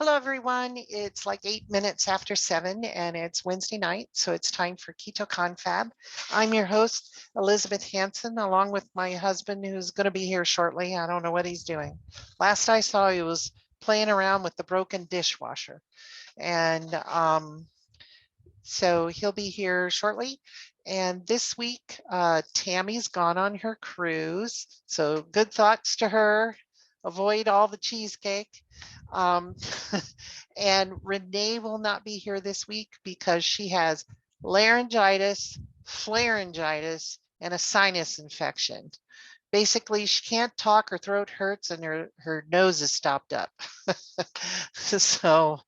Hello, everyone. It's like 8 minutes after 7, and it's Wednesday night, so it's time for Keto Confab. I'm your host, Elizabeth Hanson, along with my husband, who's going to be here shortly. I don't know what he's doing. Last I saw, he was playing around with the broken dishwasher, and so he'll be here shortly. And this week, Tammy's gone on her cruise, so good thoughts to her. Avoid all the cheesecake. Um, and Renee will not be here this week because she has laryngitis, pharyngitis, and a sinus infection. Basically, she can't talk, her throat hurts, and her nose is stopped up. So,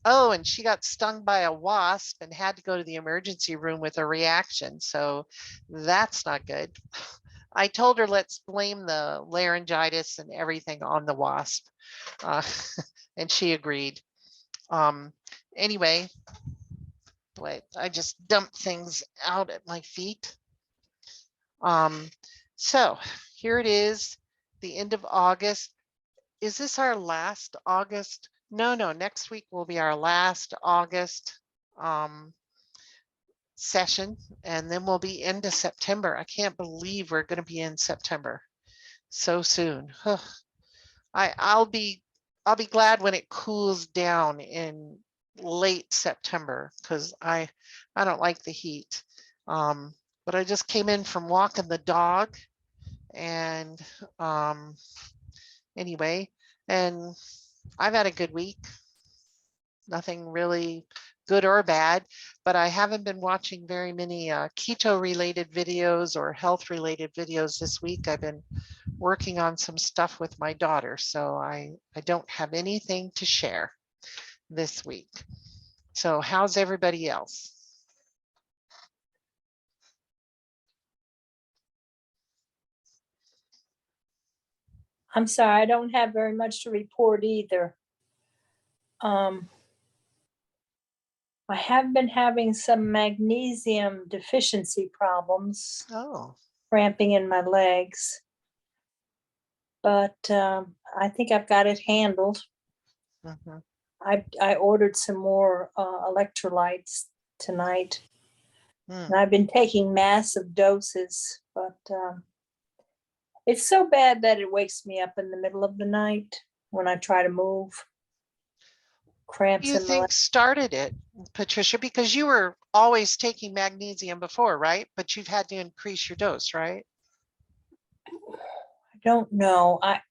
oh, and she got stung by a wasp and had to go to the emergency room with a reaction. So that's not good. I told her, let's blame the laryngitis and everything on the wasp. Uh, and she agreed. Um, anyway, wait, I just dumped things out at my feet. So here it is, the end of August. Is this our last August? No, next week will be our last August session, and then we'll be into September. I can't believe we're going to be in September so soon. I'll be glad when it cools down in late September because I don't like the heat. But I just came in from walking the dog, and anyway, and I've had a good week. Nothing really good or bad, but I haven't been watching very many keto related videos or health related videos this week. I've been working on some stuff with my daughter, so I don't have anything to share this week. So how's everybody else? I'm sorry, I don't have very much to report either. I have been having some magnesium deficiency problems, Oh, cramping in my legs, but I think I've got it handled. mhm. I ordered some more electrolytes tonight, Mm. and I've been taking massive doses, but it's so bad that it wakes me up in the middle of the night when I try to move. What do Cramps you in my think legs. started it, Patricia? Because you were always taking magnesium before, right? But you've had to increase your dose, right? I don't know. I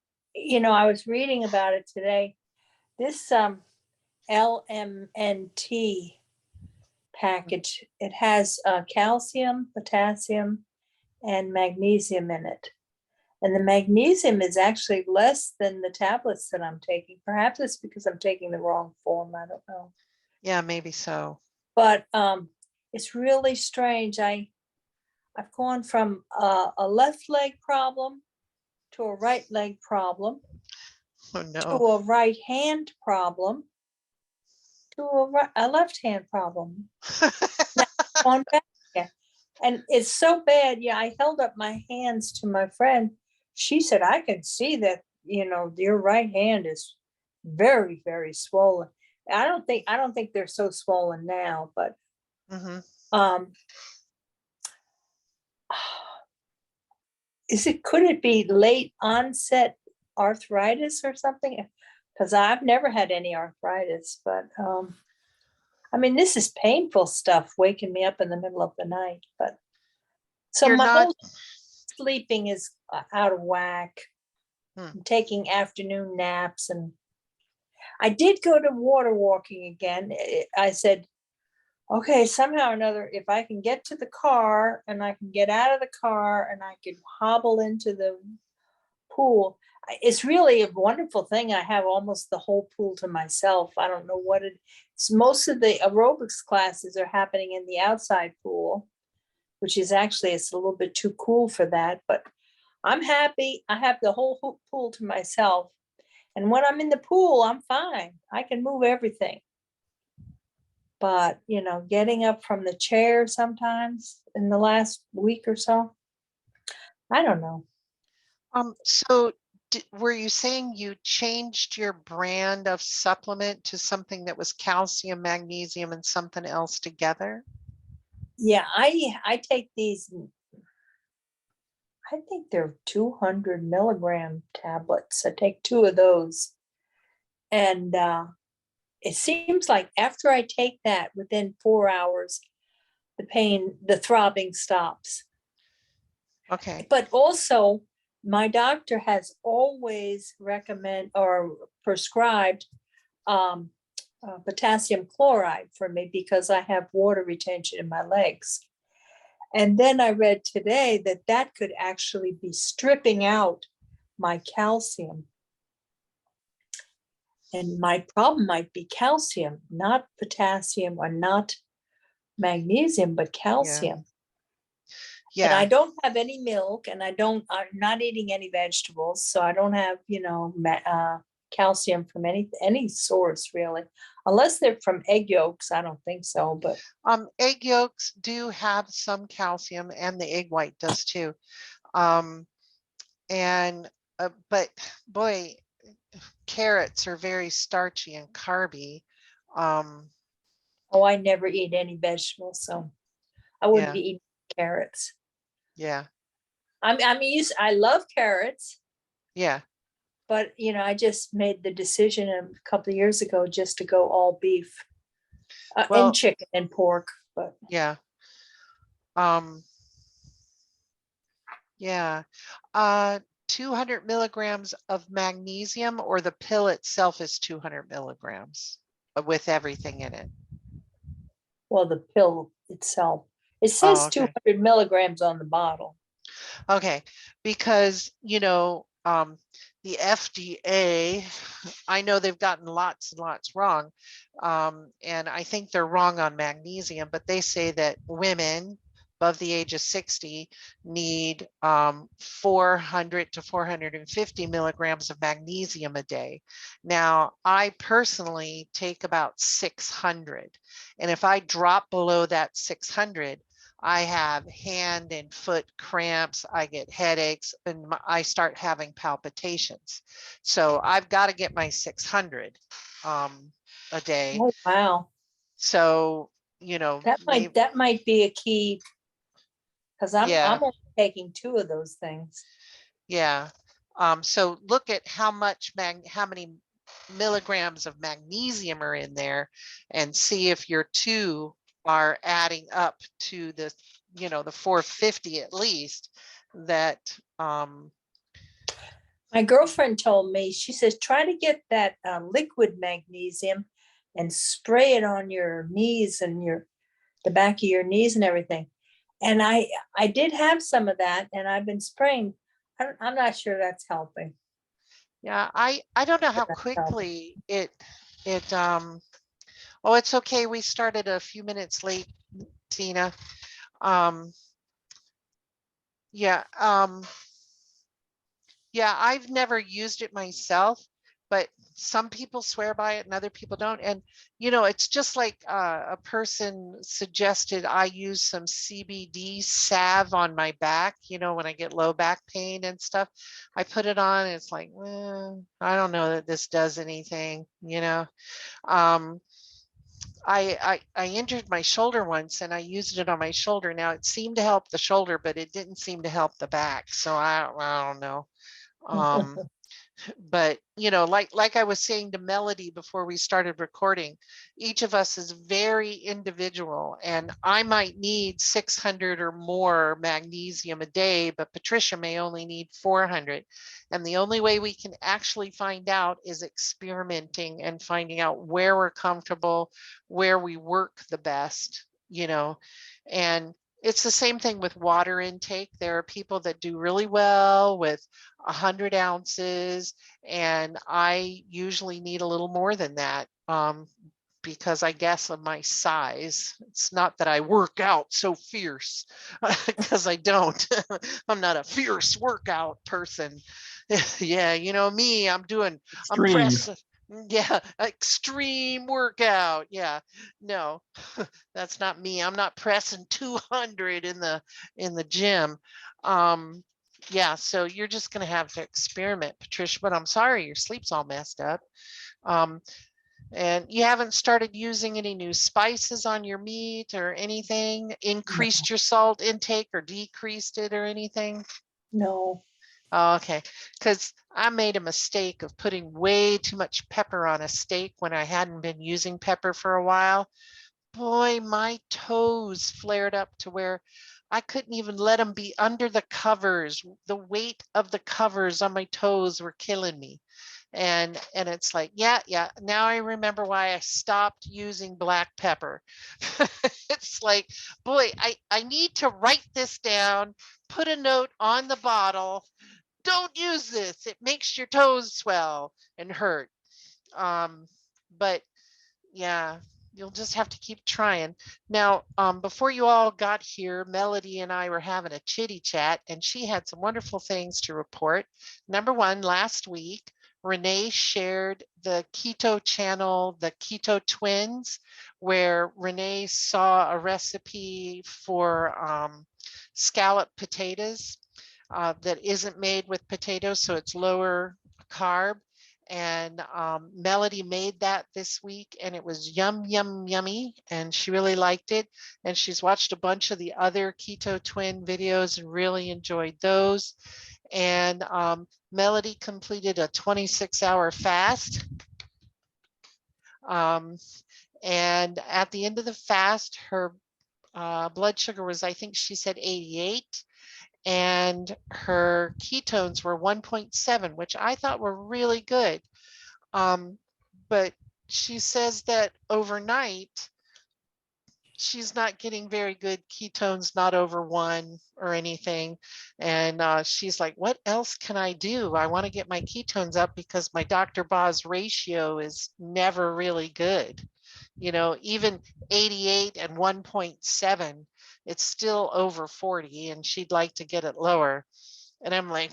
was reading about it today. This LMNT package, it has calcium, potassium, and magnesium in it. And the magnesium is actually less than the tablets that I'm taking. Perhaps it's because I'm taking the wrong form. I don't know. Yeah, maybe so. But it's really strange. I've gone from a left leg problem to a right leg problem Oh to no. a right hand problem to a left hand problem. Now on back again. And it's so bad. Yeah, I held up my hands to my friend. She said, I can see that, your right hand is very, very swollen. I don't think they're so swollen now, but Hmm. um could it be late onset arthritis or something? Because I've never had any arthritis, but I mean, this is painful stuff waking me up in the middle of the night. But so You're my not. whole sleeping is out of whack. Hmm. I'm taking afternoon naps, and I did go to water walking again. I said, okay, somehow or another, if I can get to the car and I can get out of the car and I can hobble into the pool, it's really a wonderful thing. I have almost the whole pool to myself. I don't know what it's. Most of the aerobics classes are happening in the outside pool, which is actually, it's a little bit too cool for that, but I'm happy. I have the whole pool to myself. And when I'm in the pool, I'm fine. I can move everything. But, getting up from the chair sometimes in the last week or so, I don't know. So were you saying you changed your brand of supplement to something that was calcium, magnesium, and something else together? Yeah, I take these, I think they're 200 milligram tablets. I take 2 of those. And it seems like after I take that, within 4 hours, the pain, the throbbing stops. Okay. But also, my doctor has always recommend or prescribed potassium chloride for me because I have water retention in my legs. And then I read today that that could actually be stripping out my calcium. And my problem might be calcium, not potassium or not magnesium, but Yeah. calcium. And I Yeah. don't have any milk, and I'm not eating any vegetables, so I don't have, calcium from any source really, unless they're from egg yolks. I don't think so, but Egg yolks do have some calcium, and the egg white does too. Um, and but boy, carrots are very starchy and carby. Um, oh, I never eat any vegetables, so I wouldn't yeah, be eating carrots. yeah, I love carrots, yeah. but I just made the decision a couple of years ago just to go all beef, and Well, chicken and pork. But yeah. Um, yeah. Uh, 200 milligrams of magnesium, or the pill itself is 200 milligrams with everything in it. well, the pill itself, it Oh, says okay. 200 milligrams on the bottle. Okay, because the FDA, I know they've gotten lots and lots wrong, and I think they're wrong on magnesium, but they say that women above the age of 60 need 400 to 450 milligrams of magnesium a day. Now, I personally take about 600, and if I drop below that 600, I have hand and foot cramps, I get headaches, and I start having palpitations. So I've got to get my 600 a day. Oh, wow. So, maybe, That might be a key, because yeah, I'm only taking 2 of those things. yeah. So look at how many milligrams of magnesium are in there, and see if your 2 are adding up to the 450 at least. That My girlfriend told me, she says, try to get that liquid magnesium and spray it on your knees and the back of your knees and everything. And I did have some of that, and I've been spraying. I'm not sure that's helping. Yeah, I don't know how quickly it oh, it's okay. We started a few minutes late, Tina. Um yeah, yeah, I've never used it myself, but some people swear by it and other people don't. And it's just like a person suggested I use some CBD salve on my back, when I get low back pain and stuff. I put it on, and it's like, I don't know that this does anything. Um, I injured my shoulder once, and I used it on my shoulder. Now it seemed to help the shoulder, but it didn't seem to help the back. So I don't know. Um, but like I was saying to Melody before we started recording, each of us is very individual, and I might need 600 or more magnesium a day, but Patricia may only need 400. And the only way we can actually find out is experimenting and finding out where we're comfortable, where we work the best. And it's the same thing with water intake. There are people that do really well with 100 ounces, and I usually need a little more than that, because I guess of my size. It's not that I work out so fierce, because I don't. I'm not a fierce workout person. Yeah, me, I'm Extreme. pressing. Yeah, extreme workout. Yeah, no, that's not me. I'm not pressing 200 in the gym. Um, Yeah, so you're just going to have to experiment, Patricia, but I'm sorry your sleep's all messed up. Um, and you haven't started using any new spices on your meat or anything, increased your salt intake or decreased it or anything? No. Oh, okay, because I made a mistake of putting way too much pepper on a steak when I hadn't been using pepper for a while. Boy, my toes flared up to where I couldn't even let them be under the covers. The weight of the covers on my toes were killing me. And it's like, yeah, now I remember why I stopped using black pepper. It's like, boy, I need to write this down, put a note on the bottle. Don't use this. It makes your toes swell and hurt. But yeah, you'll just have to keep trying. Now, before you all got here, Melody and I were having a chitty chat, and she had some wonderful things to report. Number one, last week, Renee shared the keto channel, the Keto Twins, where Renee saw a recipe for scallop potatoes that isn't made with potatoes, so it's lower carb. And Melody made that this week, and it was yummy, and she really liked it. And she's watched a bunch of the other Keto Twin videos and really enjoyed those. And Melody completed a 26-hour fast. And at the end of the fast, her blood sugar was, I think she said 88, and her ketones were 1.7, which I thought were really good. But she says that overnight, she's not getting very good ketones, not over 1 or anything. And she's like, what else can I do? I want to get my ketones up because my Dr. Boz ratio is never really good. You know, even 88 and 1.7, it's still over 40, and she'd like to get it lower. And I'm like,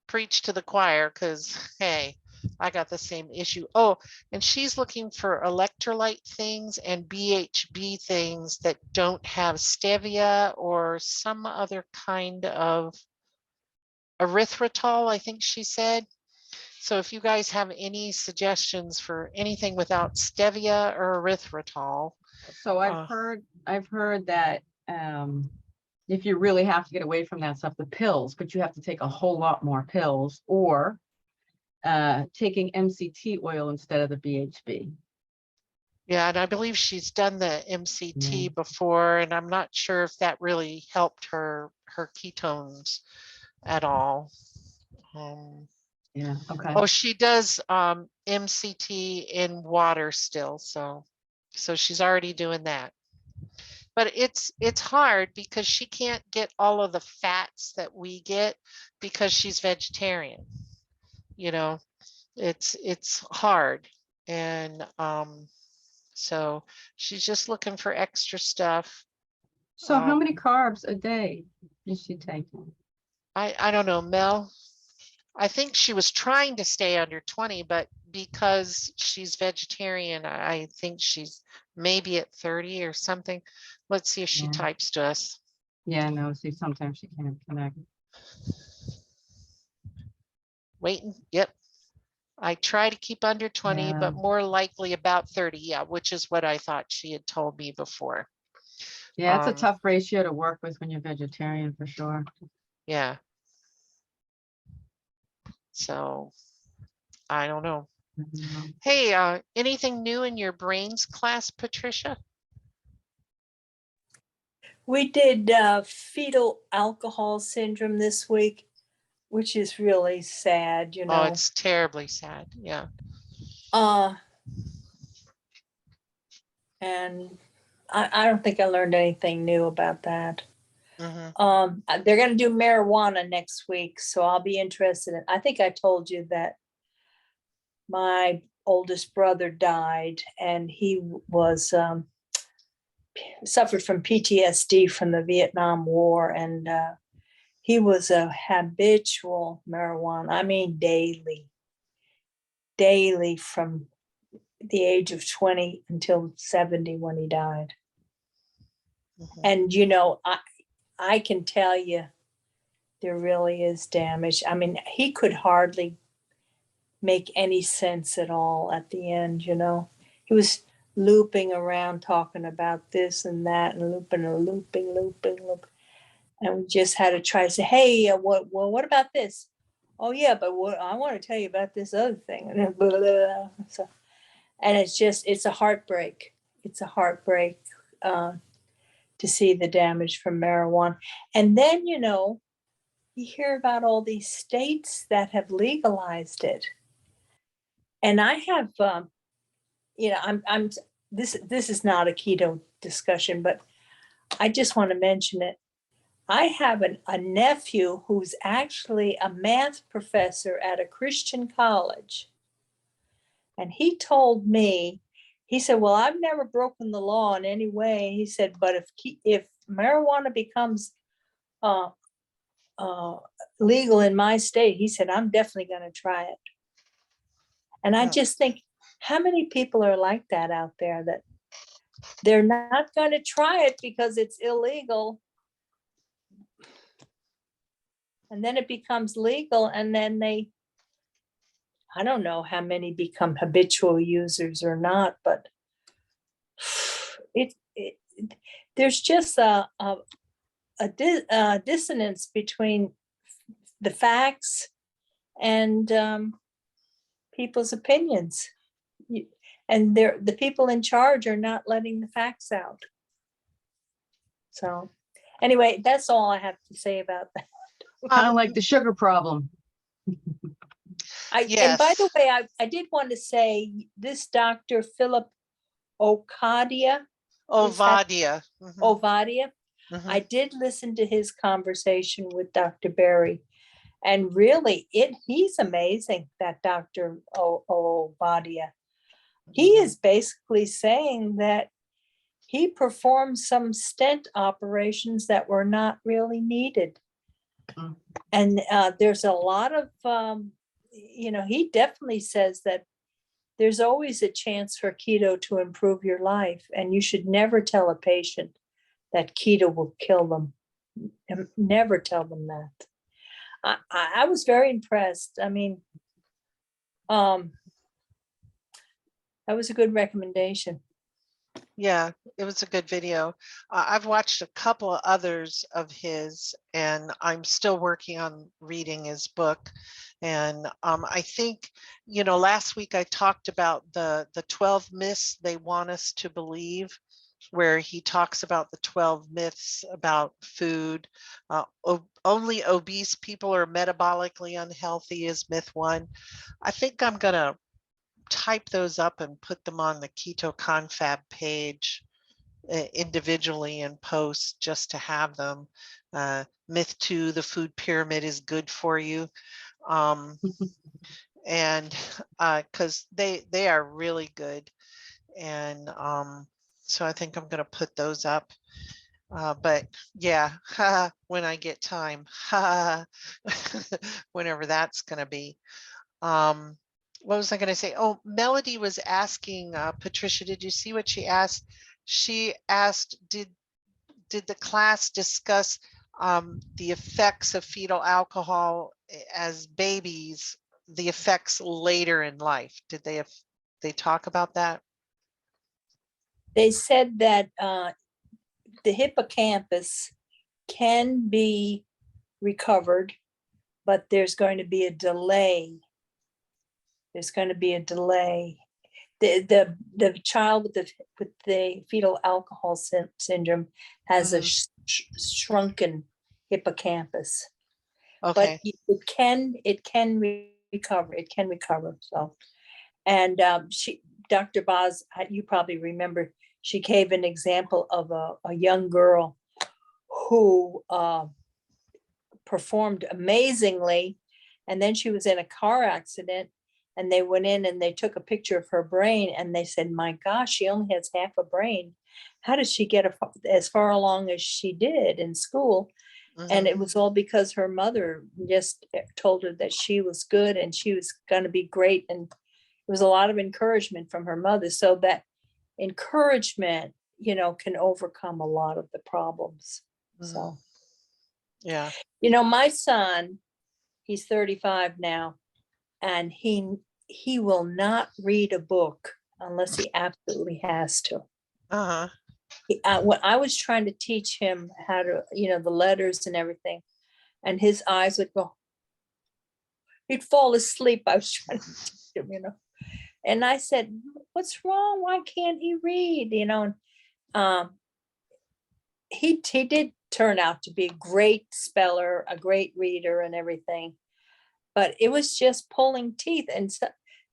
preach to the choir, because hey, I got the same issue. Oh, and she's looking for electrolyte things and BHB things that don't have stevia or some other kind of erythritol, I think she said. So if you guys have any suggestions for anything without stevia or erythritol. So I've heard that if you really have to get away from that stuff, the pills, but you have to take a whole lot more pills, or taking MCT oil instead of the BHB. Yeah, and I believe she's done the MCT before, and I'm not sure if that really helped her ketones at all. Yeah, okay. Oh, she does MCT in water still, so she's already doing that. But it's hard because she can't get all of the fats that we get because she's vegetarian. You know, it's hard. And so she's just looking for extra stuff. So how many carbs a day is she taking? I don't know, Mel. I think she was trying to stay under 20, but because she's vegetarian, I think she's maybe at 30 or something. Let's see if she types to us. Yeah, no, see, sometimes she can't connect. Waiting. Yep. I try to keep under 20, but more likely about 30. Yeah, which is what I thought she had told me before. Yeah, it's a tough ratio to work with when you're vegetarian, for sure. Yeah. So I don't know. Hey, anything new in your brains class, Patricia? We did fetal alcohol syndrome this week, which is really sad, you know. Oh, it's terribly sad. Yeah. And I don't think I learned anything new about that. Mm-hmm. They're going to do marijuana next week, so I'll be interested in. I think I told you that my oldest brother died, and he was suffered from PTSD from the Vietnam War, and he was a habitual marijuana. I mean, daily from the age of 20 until 70 when he died. Mm-hmm. And you know, I can tell you There really is damage. I mean, he could hardly make any sense at all at the end, you know. He was looping around talking about this and that and looping. And we just had to try to say, hey, what about this? Oh yeah, but what I want to tell you about this other thing. And then blah, blah, blah. So, and it's a heartbreak. It's a heartbreak to see the damage from marijuana. And then, you know, you hear about all these states that have legalized it. And I have, you know, I'm this is not a keto discussion, but I just want to mention it. I have a nephew who's actually a math professor at a Christian college. And he told me, he said, well, I've never broken the law in any way. He said, but if marijuana becomes legal in my state, he said, I'm definitely going to try it. And I just think, how many people are like that out there, that they're not going to try it because it's illegal? And then it becomes legal, and then I don't know how many become habitual users or not, but there's just a dissonance between the facts and people's opinions. And the people in charge are not letting the facts out. So anyway, that's all I have to say about that. Kind of like the sugar problem. And by the way, I did want to say this Dr. Philip Ovadia. Ovadia. Ovadia. I did listen to his conversation with Dr. Berry, and really he's amazing, that Dr. Ovadia. He is basically saying that he performed some stent operations that were not really needed. And there's a lot of, you know, he definitely says that there's always a chance for keto to improve your life. And you should never tell a patient that keto will kill them. Never tell them that. I was very impressed. I mean, that was a good recommendation. Yeah, it was a good video. I've watched a couple of others of his, and I'm still working on reading his book. And I think, you know, last week I talked about the 12 myths they want us to believe, where he talks about the 12 myths about food. Only obese people are metabolically unhealthy is myth 1. I think I'm going to type those up and put them on the Keto Confab page individually and post, just to have them. Myth 2, the food pyramid is good for you. And because they are really good. And so I think I'm going to put those up. But yeah, when I get time, whenever that's going to be. What was I going to say? Oh, Melody was asking, Patricia, did you see what she asked? She asked, did the class discuss the effects of fetal alcohol as babies, the effects later in life? Did they talk about that? They said that the hippocampus can be recovered, but there's going to be a delay. There's going to be a delay. The child with the fetal alcohol syndrome has a shrunken hippocampus. Okay. But it can recover. It can recover. So, and Dr. Boz, you probably remember, she gave an example of a young girl who performed amazingly, and then she was in a car accident, and they went in and they took a picture of her brain, and they said, my gosh, she only has half a brain. How did she get as far along as she did in school? And it was all because her mother just told her that she was good and she was going to be great. And it was a lot of encouragement from her mother. So that encouragement, you know, can overcome a lot of the problems. So Yeah. You know, my son, he's 35 now, and he will not read a book unless he absolutely has to. Uh-huh. When I was trying to teach him how to, you know, the letters and everything, and his eyes would go, he'd fall asleep. I was trying to teach him, you know. And I said, what's wrong? Why can't he read? You know, and he did turn out to be a great speller, a great reader and everything. But it was just pulling teeth. And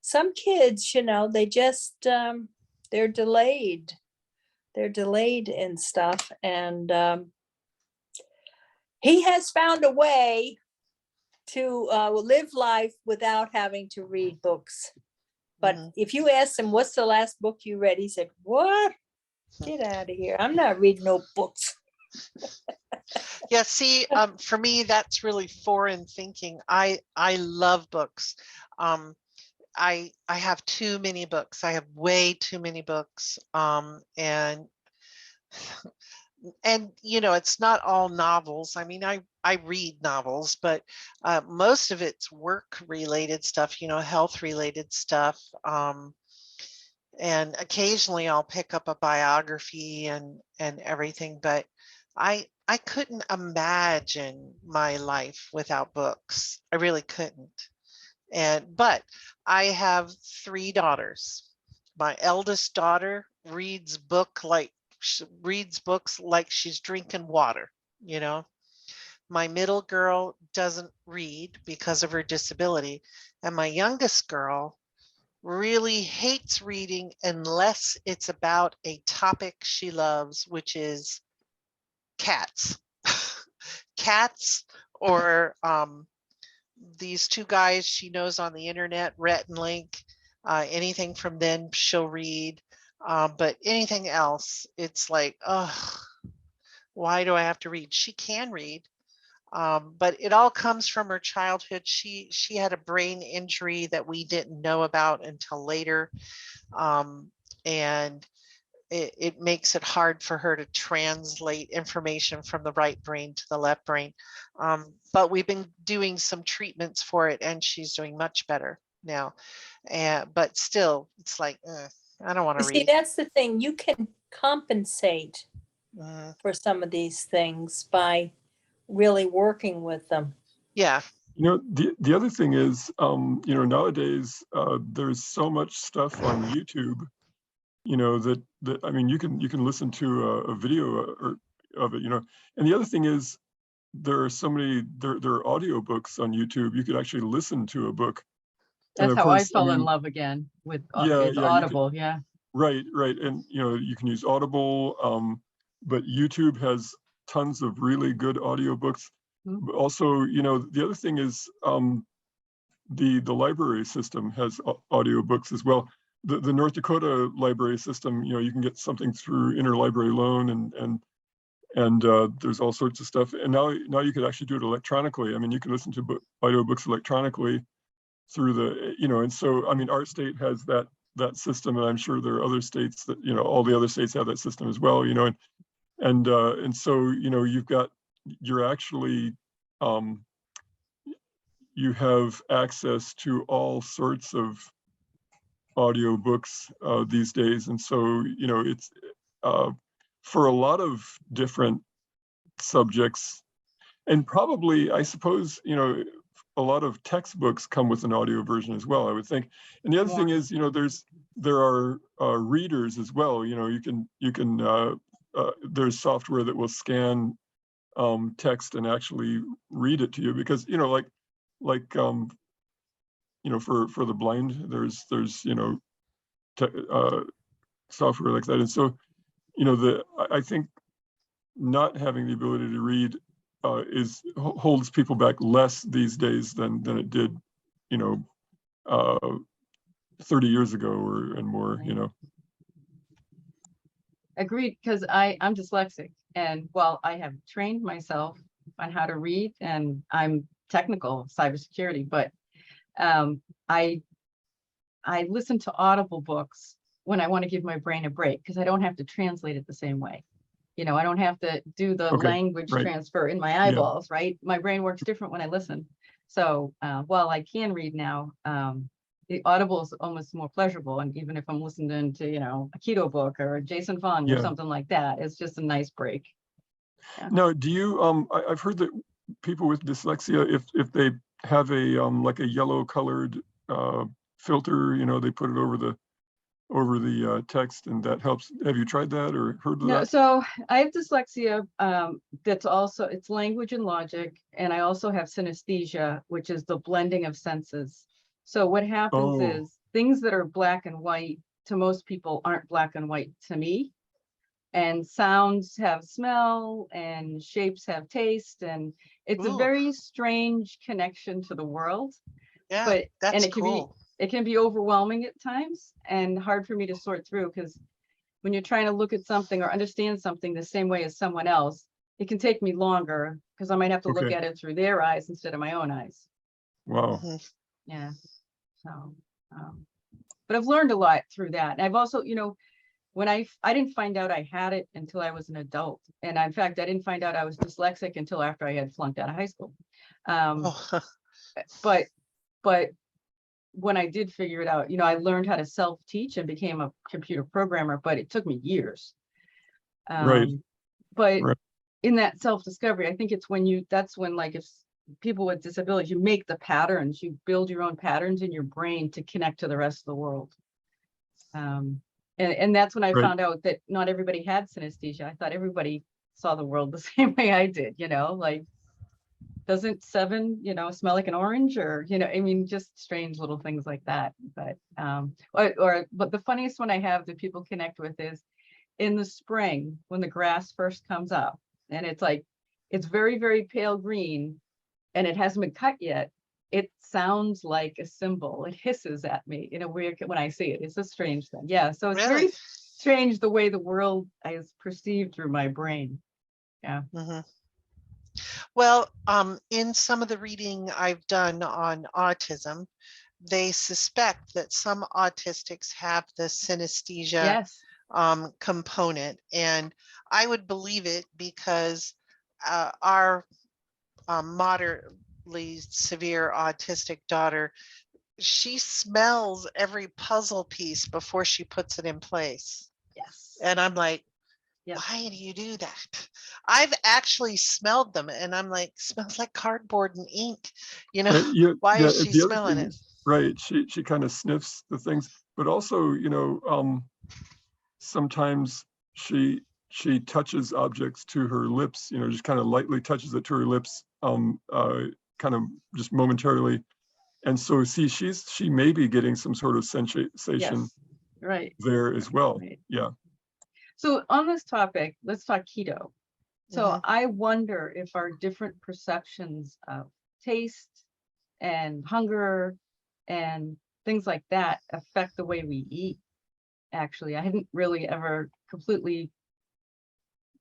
some kids, you know, they just, they're delayed. They're delayed in stuff. And he has found a way to live life without having to read books. But if you ask him, what's the last book you read? He said, what? Get out of here. I'm not reading no books. Yeah, see, for me, that's really foreign thinking. I love books. I have too many books. I have way too many books. And you know, it's not all novels. I mean, I read novels, but most of it's work related stuff, you know, health related stuff. And occasionally I'll pick up a biography and everything, but I couldn't imagine my life without books. I really couldn't. But I have 3 daughters. My eldest daughter reads books like she's drinking water, you know. My middle girl doesn't read because of her disability, and my youngest girl really hates reading unless it's about a topic she loves, which is cats. Cats, or these 2 guys she knows on the internet, Rhett and Link. Anything from them she'll read. But anything else, it's like, oh, why do I have to read? She can read. But it all comes from her childhood. She had a brain injury that we didn't know about until later. And it makes it hard for her to translate information from the right brain to the left brain. But we've been doing some treatments for it, and she's doing much better now. But still, it's like, I don't want to See, read. that's the thing. You can compensate for some of these things by really working with them. Yeah. You know, the other thing is, you know, nowadays there's so much stuff on YouTube, you know, that I mean, you can listen to a video of it, you know. And the other thing is, there are so many there are audiobooks on YouTube. You could actually listen to a book. And That's of how course, I fell in love again with is yeah, Audible. Yeah. right, and you know, you can use Audible, but YouTube has tons of really good audiobooks. But also, you know, the other thing is, the library system has audiobooks as well. The North Dakota library system, you know, you can get something through interlibrary loan, and there's all sorts of stuff. And now you could actually do it electronically. I mean, you can listen to audiobooks electronically through the, you know. And so, I mean, our state has that system, and I'm sure there are other states that, you know, all the other states have that system as well, you know. And so, you know, you're actually, you have access to all sorts of audiobooks these days. And so, you know, it's for a lot of different subjects, and probably, I suppose, you know, a lot of textbooks come with an audio version as well, I would think. And the other thing is, you know, there are readers as well. You know, you can there's software that will scan text and actually read it to you, because, you know, like you know, for the blind, there's you know, software like that. And so, you know, I think not having the ability to read holds people back less these days than it did, you know, 30 years ago and more, you know. Agreed, because I'm dyslexic, and while I have trained myself on how to read, and I'm technical cybersecurity, but I listen to Audible books when I want to give my brain a break, because I don't have to translate it the same way. I don't have to do the Okay, language right. transfer in my eyeballs, right? My brain works different when I listen. So while I can read now, the Audible is almost more pleasurable. And even if I'm listening to, a keto book or a Jason Fung or Yeah. something like that, it's just a nice break. Now, do you, I've heard that people with dyslexia, if they have a, like a yellow colored filter, they put it over the text, and that helps. Have you tried that or heard of No, that? so I have dyslexia. That's also, it's language and logic. And I also have synesthesia, which is the blending of senses. So what happens Oh, is things that are black and white to most people aren't black and white to me. And sounds have smell and shapes have taste. And it's a Ooh, very strange connection to the world. yeah, And that's it can be overwhelming at times and hard for me to sort through, because when you're trying to look at something or understand something the same way as someone else, it can take me longer because I might have to look okay. at it through their eyes instead of my own eyes. Wow. Mhm. Yeah. So, but I've learned a lot through that. And I've also, when I didn't find out I had it until I was an adult. And in fact, I didn't find out I was dyslexic until after I had flunked out of high school. Oh, But when I did figure it out, I learned how to self-teach and became a computer programmer, but it took me years. Right. But Right. in that self-discovery, I think it's that's when, like, if people with disabilities, you make the patterns, you build your own patterns in your brain to connect to the rest of the world. And that's when I Right. found out that not everybody had synesthesia. I thought everybody saw the world the same way I did, like, doesn't 7, smell like an orange, or, I mean, just strange little things like that. But, but the funniest one I have that people connect with is in the spring when the grass first comes up, and it's very, very pale green and it hasn't been cut yet. It sounds like a cymbal. It hisses at me in a weird, when I see it. It's a strange thing. Yeah. So it's really? very strange the way the world is perceived through my brain. Yeah. Mhm. Well, in some of the reading I've done on autism, they suspect that some autistics have the synesthesia Yes. component, and I would believe it because our moderately severe autistic daughter, she smells every puzzle piece before she puts it in place. Yes. And I'm like, Yep. why do you do that? I've actually smelled them and I'm like, smells like cardboard and ink. Right. Yeah. Why Yeah. is she The other smelling thing it? is, right. She kind of sniffs the things, but also, sometimes she touches objects to her lips, just kind of lightly touches it to her lips, kind of just momentarily. And so, see, she may be getting some sort of sensation Yes. Right. there as well. Right. Yeah. So on this topic, let's talk keto. So Mhm. I wonder if our different perceptions of taste and hunger and things like that affect the way we eat. Actually, I hadn't really ever completely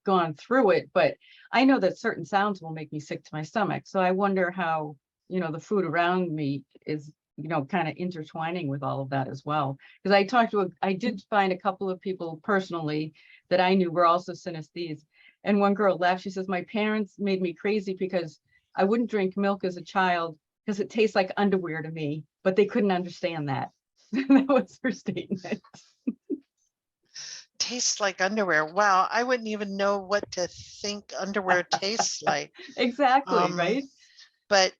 gone through it, but I know that certain sounds will make me sick to my stomach. So I wonder how, the food around me is, kind of intertwining with all of that as well. Because I did find a couple of people personally that I knew were also synesthetes. And one girl laughed. She says, my parents made me crazy because I wouldn't drink milk as a child because it tastes like underwear to me, but they couldn't understand that. That was her statement. Tastes like underwear. Wow, I wouldn't even know what to think underwear tastes like. Exactly, Um, right? but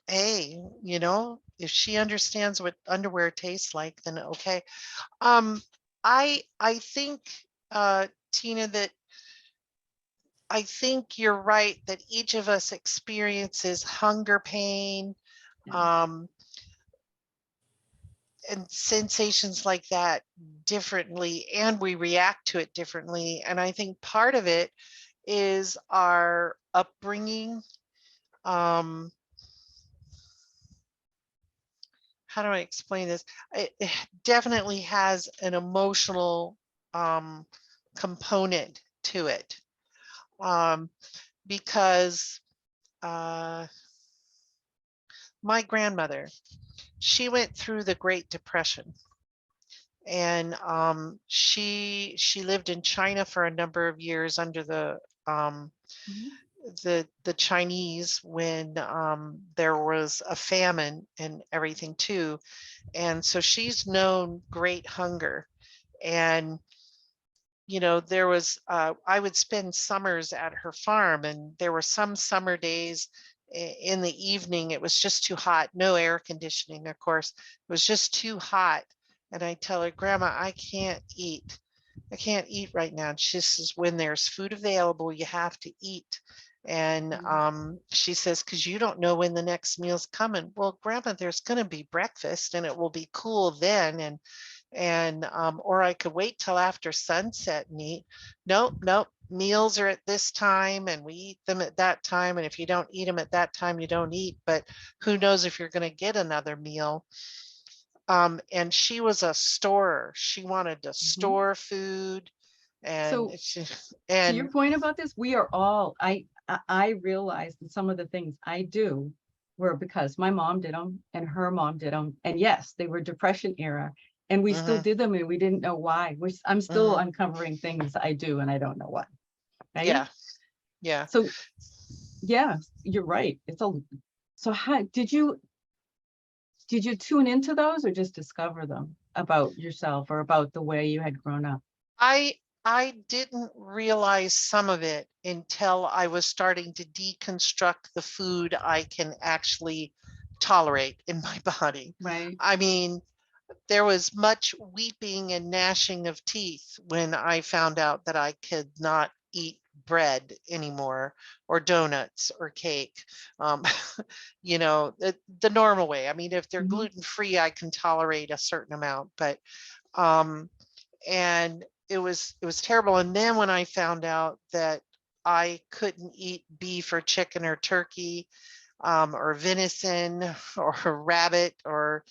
hey, if she understands what underwear tastes like, then okay. I think, Tina, that I think you're right that each of us experiences hunger pain, Yeah. um, and sensations like that differently, and we react to it differently. And I think part of it is our upbringing. Um, how do I explain this? It definitely has an emotional component to it, because my grandmother, she went through the Great Depression, and she lived in China for a number of years under um, Mhm. the Chinese when there was a famine and everything too. And so she's known great hunger. And there was I would spend summers at her farm, and there were some summer days in the evening it was just too hot, no air conditioning, of course. It was just too hot. And I tell her, Grandma, I can't eat right now. And she says, when there's food available, you have to eat. And she says, because you don't know when the next meal's coming. Well, Grandma, there's going to be breakfast and it will be cool then. And or I could wait till after sunset and eat. Nope, nope. Meals are at this time and we eat them at that time. And if you don't eat them at that time, you don't eat. But who knows if you're going to get another meal. And she was a storer. She wanted to Mhm. store food, and So she, to your and point about this, we are all, I realized that some of the things I do were because my mom did them and her mom did them. And yes, they were Depression era and we still mhm, did them and we didn't know why, which I'm still mhm, uncovering things I do and I don't know why. Right. yeah, yeah. So yeah, you're right. So how did you tune into those or just discover them about yourself or about the way you had grown up? I I didn't realize some of it until I was starting to deconstruct the food I can actually tolerate in my body. Right. I mean, there was much weeping and gnashing of teeth when I found out that I could not eat bread anymore, or donuts or cake. Um, the normal way. I mean, if they're Mhm. gluten free, I can tolerate a certain amount, but um, and it was terrible. And then when I found out that I couldn't eat beef or chicken or turkey, or venison or rabbit or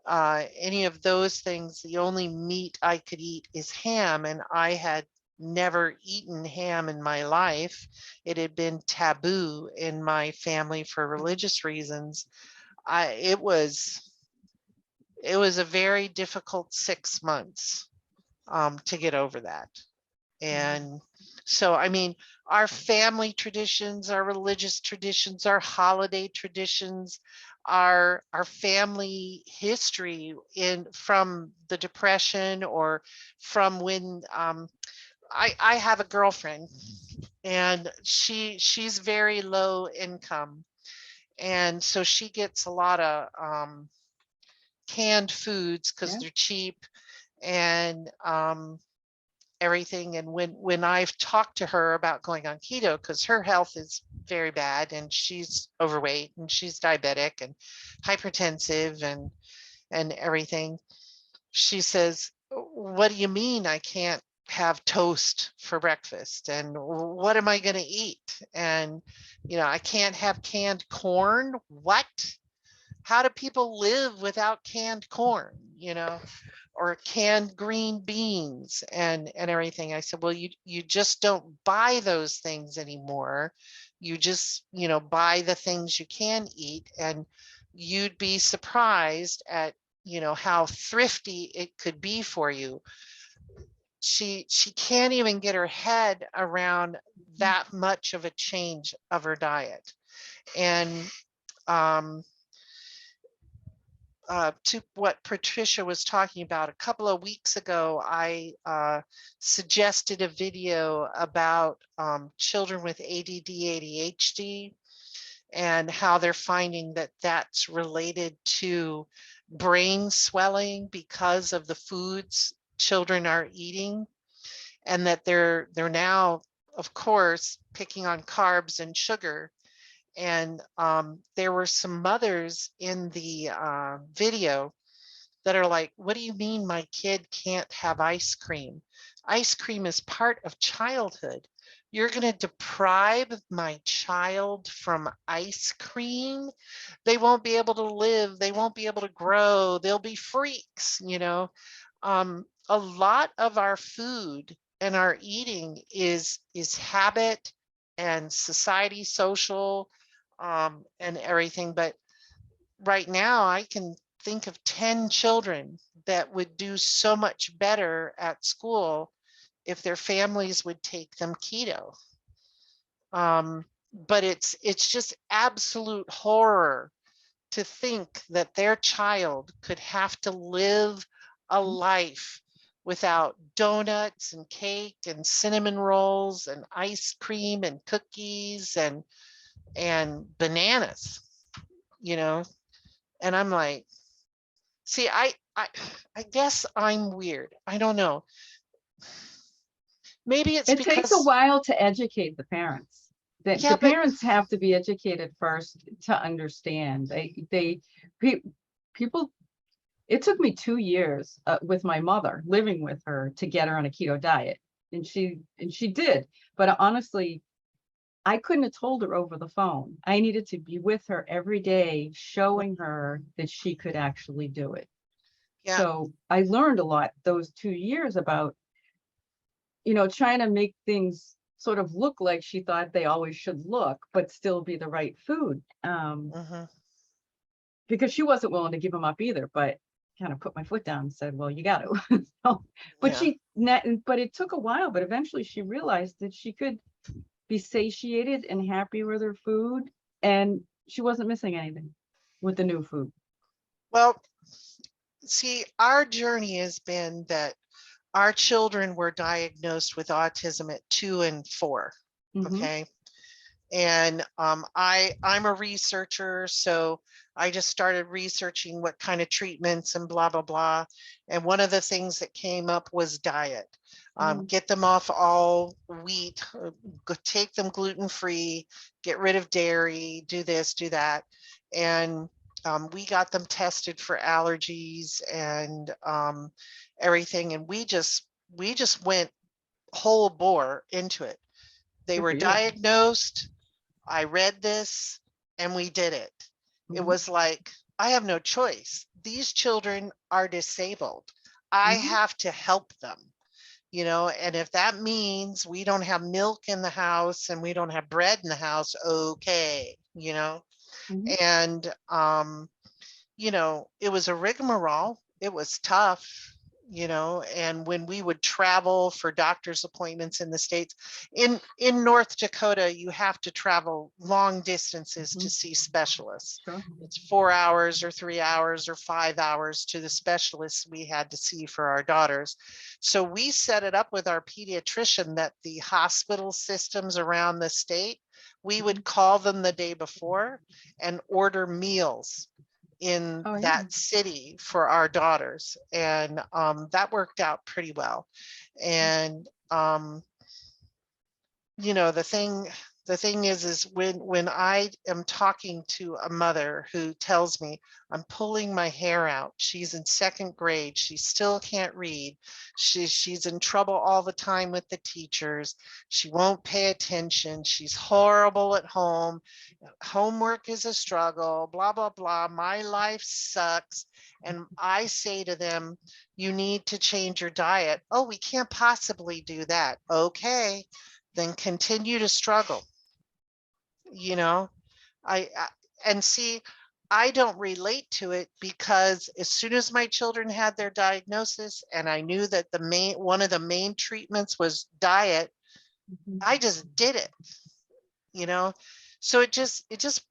any of those things. The only meat I could eat is ham, and I had never eaten ham in my life. It had been taboo in my family for religious reasons. I it was a very difficult 6 months to get over that. Mhm. And so, I mean, our family traditions, our religious traditions, our holiday traditions, our family history in from the Depression, or from when I have a girlfriend, and she's very low income, and so she gets a lot of canned foods because Yeah. they're cheap, and everything. And when I've talked to her about going on keto, because her health is very bad and she's overweight and she's diabetic and hypertensive and everything, she says, what do you mean I can't have toast for breakfast? And what am I going to eat? And I can't have canned corn. What? How do people live without canned corn? Or canned green beans and everything. I said, well, you just don't buy those things anymore. You just, buy the things you can eat, and you'd be surprised at, how thrifty it could be for you. She can't even get her head around that much of a change of her diet. And um to what Patricia was talking about, a couple of weeks ago, I suggested a video about children with ADD, ADHD, and how they're finding that that's related to brain swelling because of the foods children are eating, and that they're now, of course, picking on carbs and sugar. And there were some mothers in the video that are like, what do you mean my kid can't have ice cream? Ice cream is part of childhood. You're going to deprive my child from ice cream? They won't be able to live. They won't be able to grow. They'll be freaks. A lot of our food and our eating is habit and society, social, and everything. But right now I can think of 10 children that would do so much better at school if their families would take them keto. But it's just absolute horror to think that their child could have to live a life without donuts and cake and cinnamon rolls and ice cream and cookies and bananas, you know. And I'm like, see, I guess I'm weird. I don't know. Maybe it's It takes a because, while to educate the parents. yeah, The but parents have to be educated first to understand. People, it took me 2 years with my mother, living with her, to get her on a keto diet. And she did. But honestly, I couldn't have told her over the phone. I needed to be with her every day, showing her that she could actually do it. yeah, So I learned a lot those 2 years about, trying to make things sort of look like she thought they always should look, but still be the right food. mhm, Because she wasn't willing to give them up either, but kind of put my foot down and said, well, you got to. So, yeah. but it took a while, but eventually she realized that she could be satiated and happy with her food, and she wasn't missing anything with the new food. Well, see, our journey has been that our children were diagnosed with autism at 2 and 4. Mhm. Okay. And I'm a researcher, so I just started researching what kind of treatments and blah, blah, blah. And one of the things that came up was diet. Get them off all wheat, take them gluten-free, get rid of dairy, do this, do that. And we got them tested for allergies and everything. And we just went whole bore into it. They Good were for you. diagnosed. I read this and we did it. It Mhm. was like, I have no choice. These children are disabled. I Mhm. have to help them, and if that means we don't have milk in the house and we don't have bread in the house, okay, Mhm. and it was a rigmarole. It was tough, and when we would travel for doctor's appointments in the States, in North Dakota, you have to travel long distances to Mhm. see specialists. Sure. It's 4 hours or 3 hours or 5 hours to the specialists we had to see for our daughters. So we set it up with our pediatrician that the hospital systems around the state, we would call them the day before and order meals in Oh, yeah. that city for our daughters. And that worked out pretty well. And the thing is when I am talking to a mother who tells me I'm pulling my hair out, she's in 2nd grade, she still can't read, she's in trouble all the time with the teachers, she won't pay attention, she's horrible at home, homework is a struggle, blah, blah, blah, my life sucks. And I say to them, you need to change your diet. Oh, we can't possibly do that. Okay, then continue to struggle. I and see, I don't relate to it because as soon as my children had their diagnosis and I knew that one of the main treatments was diet, Mhm. I just did it, so it just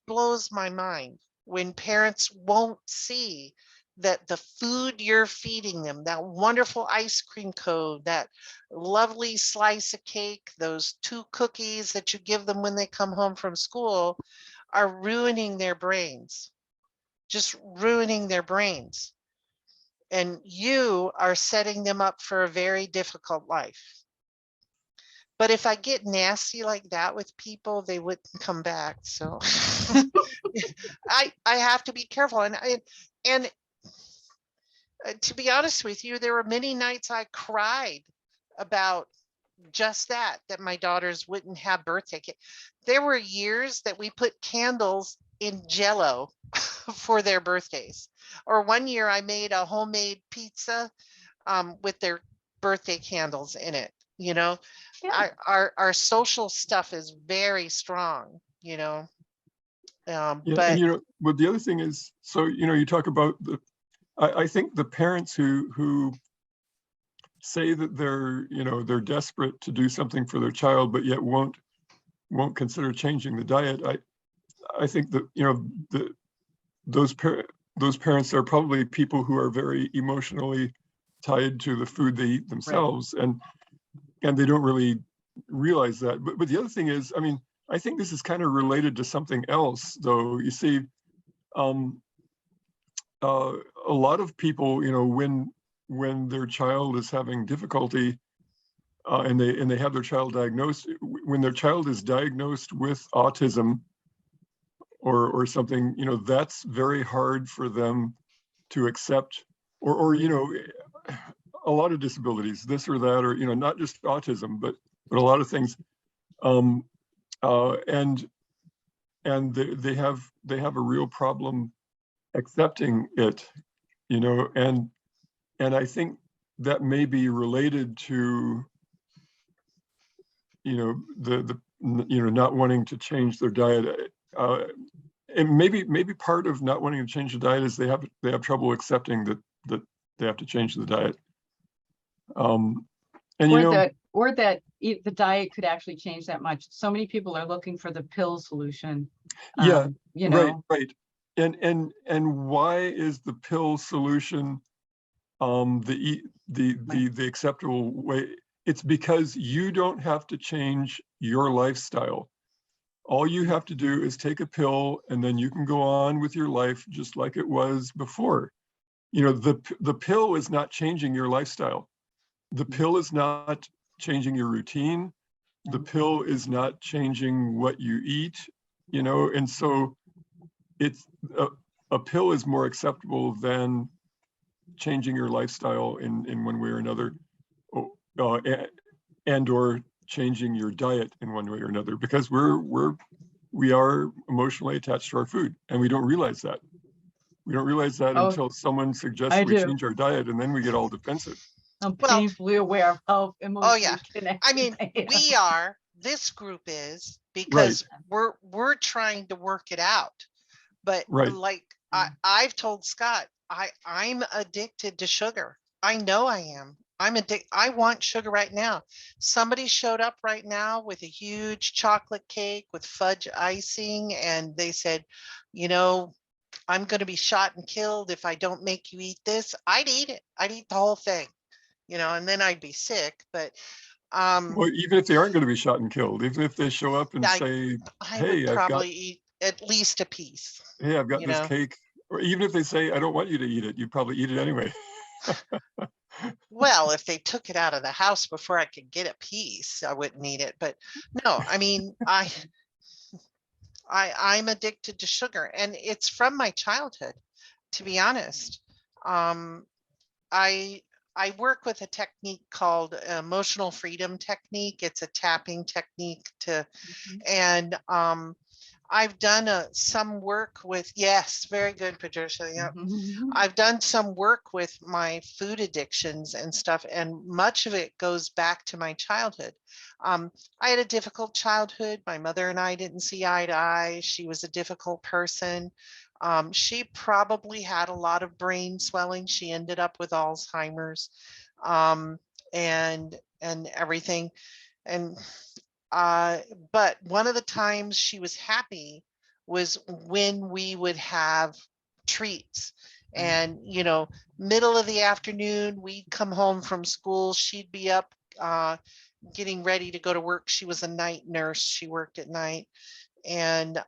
blows my mind when parents won't see that the food you're feeding them, that wonderful ice cream cone, that lovely slice of cake, those 2 cookies that you give them when they come home from school, are ruining their brains, just ruining their brains. And you are setting them up for a very difficult life. But if I get nasty like that with people, they wouldn't come back. So I have to be careful. And to be honest with you, there were many nights I cried about just that my daughters wouldn't have birthday cake. There were years that we put candles in Jello for their birthdays. Or one year I made a homemade pizza with their birthday candles in it. Yeah. Our social stuff is very strong. Yeah, and But but the other thing is, so you talk about I think the parents who say that they're desperate to do something for their child, but yet won't consider changing the diet. I think that those parents are probably people who are very emotionally tied to the food they eat themselves, and they don't really realize that. But the other thing is, I mean, I think this is kind of related to something else, though. You see, a lot of people, when their child is having difficulty, and they have their child diagnosed, when their child is diagnosed with autism or something, that's very hard for them to accept, or a lot of disabilities, this or that, or not just autism, but a lot of things, and they have a real problem accepting it, and I think that may be related to the not wanting to change their diet, and maybe part of not wanting to change the diet is they have trouble accepting that they have to change the diet, and or that the diet could actually change that much. So many people are looking for the pill solution. Yeah, right. And why is the pill solution the acceptable way? It's because you don't have to change your lifestyle. All you have to do is take a pill, and then you can go on with your life just like it was before. The pill is not changing your lifestyle. The pill is not changing your routine. The pill is not changing what you eat, and so it's a pill is more acceptable than changing your lifestyle in one way or another, and or changing your diet in one way or another, because we are emotionally attached to our food, and we don't realize that. We don't realize that until someone suggests we change our diet, and then we get all defensive. I'm painfully aware of how emotionally connected. I mean, this group is, because we're trying to work it out. But like I've told Scott, I'm addicted to sugar. I know I am. I'm addicted. I want sugar right now. Somebody showed up right now with a huge chocolate cake with fudge icing, and they said, I'm going to be shot and killed if I don't make you eat this. I'd eat it. I'd eat the whole thing, and then I'd be sick. But well, even if they aren't going to be shot and killed, even if they show up and say, "Hey, would probably eat at least a piece." Hey, I've got this cake, or even if they say, "I don't want you to eat it," you probably eat it anyway. Well, if they took it out of the house before I could get a piece, I wouldn't eat it. But no, I mean, I'm addicted to sugar, and it's from my childhood, to be honest. I work with a technique called emotional freedom technique. It's a tapping technique and I've done some work with, yes, very good, Patricia. Yeah. I've done some work with my food addictions and stuff, and much of it goes back to my childhood. I had a difficult childhood. My mother and I didn't see eye to eye. She was a difficult person. She probably had a lot of brain swelling. She ended up with Alzheimer's, and everything. And but one of the times she was happy was when we would have treats. And middle of the afternoon, we'd come home from school, she'd be up getting ready to go to work. She was a night nurse, she worked at night, and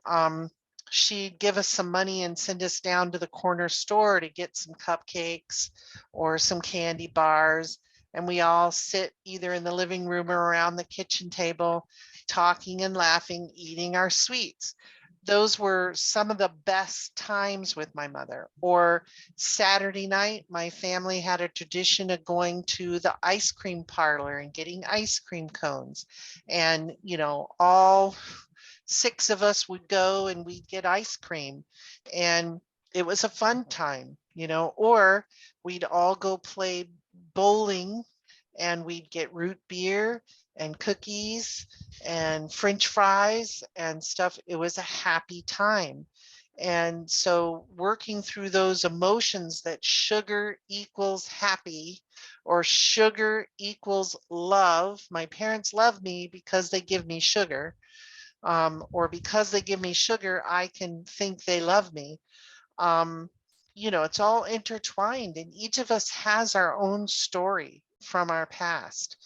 she'd give us some money and send us down to the corner store to get some cupcakes or some candy bars. And we all sit either in the living room or around the kitchen table, talking and laughing, eating our sweets. Those were some of the best times with my mother. Or Saturday night, my family had a tradition of going to the ice cream parlor and getting ice cream cones. And, all 6 of us would go and we'd get ice cream. And it was a fun time, or we'd all go play bowling, and we'd get root beer and cookies and French fries and stuff. It was a happy time. And so working through those emotions that sugar equals happy or sugar equals love. My parents love me because they give me sugar, or because they give me sugar, I can think they love me. Um, you know, it's all intertwined, and each of us has our own story from our past.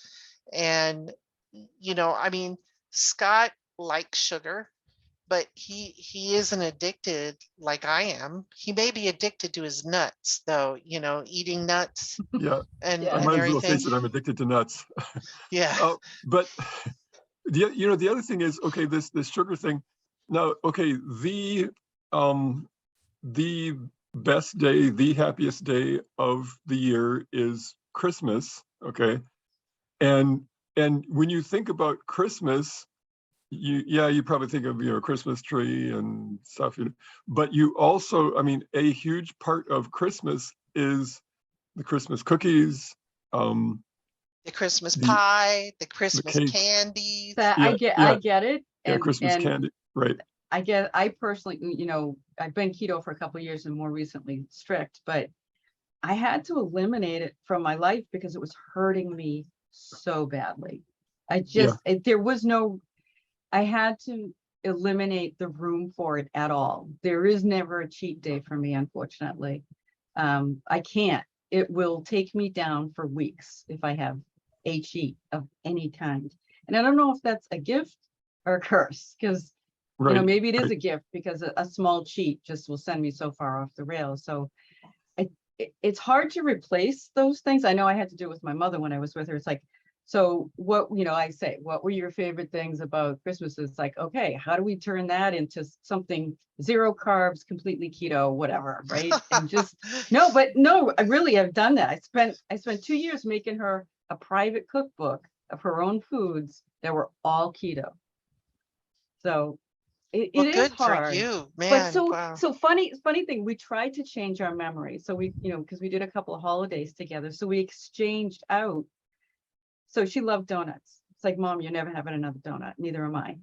And, you know, I mean, Scott likes sugar, but he isn't addicted like I am. He may be addicted to his nuts, though, you know, eating nuts Yeah, and Yeah. I and might as well everything. face it. I'm addicted to nuts. Yeah. But the other thing is, okay, this sugar thing. Now, okay, the best day, the happiest day of the year is Christmas. Okay, and when you think about Christmas, you probably think of, Christmas tree and stuff, but you also, I mean, a huge part of Christmas is the Christmas cookies, The Christmas the pie, the the Christmas cakes, candies. That yeah, I yeah, get it. yeah, And Christmas candy, right? I personally, I've been keto for a couple of years and more recently strict, but I had to eliminate it from my life because it was hurting me so badly. Yeah, There was no, I had to eliminate the room for it at all. There is never a cheat day for me, unfortunately. I can't. It will take me down for weeks if I have a cheat of any kind. And I don't know if that's a gift or a curse, because right, maybe it is right. a gift because a small cheat just will send me so far off the rails. So it's hard to replace those things. I know I had to do it with my mother when I was with her. It's like, so what, I say, what were your favorite things about Christmas? It's like, okay, how do we turn that into something 0 carbs, completely keto, whatever, right? And just, no, I really have done that. I spent 2 years making her a private cookbook of her own foods that were all keto. So it Well, is good for hard. you, But man. so Wow. funny thing, we tried to change our memory. So we, because we did a couple of holidays together. So we exchanged out. So she loved donuts. It's like, Mom, you're never having another donut. Neither am I.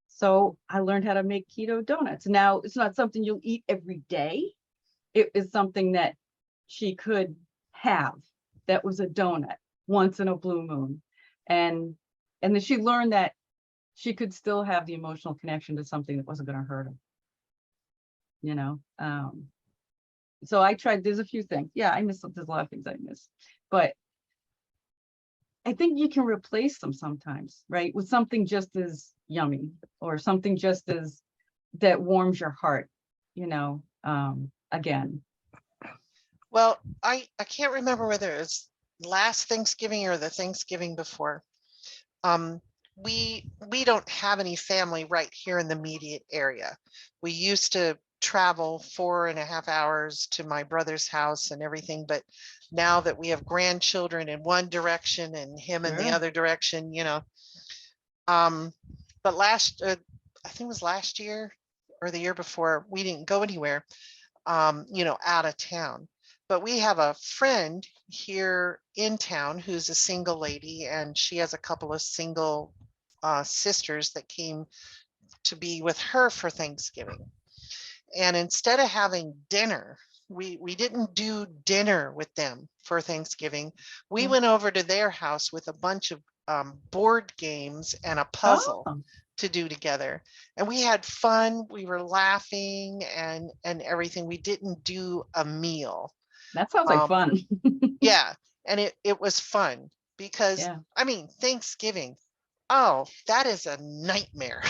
So I learned how to make keto donuts. Now it's not something you'll eat every day. It is something that she could have. That was a donut once in a blue moon. And then she learned that she could still have the emotional connection to something that wasn't going to hurt her. So I tried, there's a few things. Yeah, there's a lot of things I miss, but I think you can replace them sometimes, right? With something just as yummy or something just as that warms your heart, again. Well, I can't remember whether it was last Thanksgiving or the Thanksgiving before. We don't have any family right here in the immediate area. We used to travel 4.5 hours to my brother's house and everything, but now that we have grandchildren in one direction and him in the Sure. other direction, but I think it was last year or the year before, we didn't go anywhere, out of town. But we have a friend here in town who's a single lady, and she has a couple of single sisters that came to be with her for Thanksgiving. And instead of having dinner, we didn't do dinner with them for Thanksgiving. We went over to their house with a bunch of board games and a puzzle Oh, to do together, and we had fun. We were laughing and everything. We didn't do a meal. that sounds like um fun. yeah, and it was fun because Yeah. I mean, Thanksgiving, oh, that is a nightmare.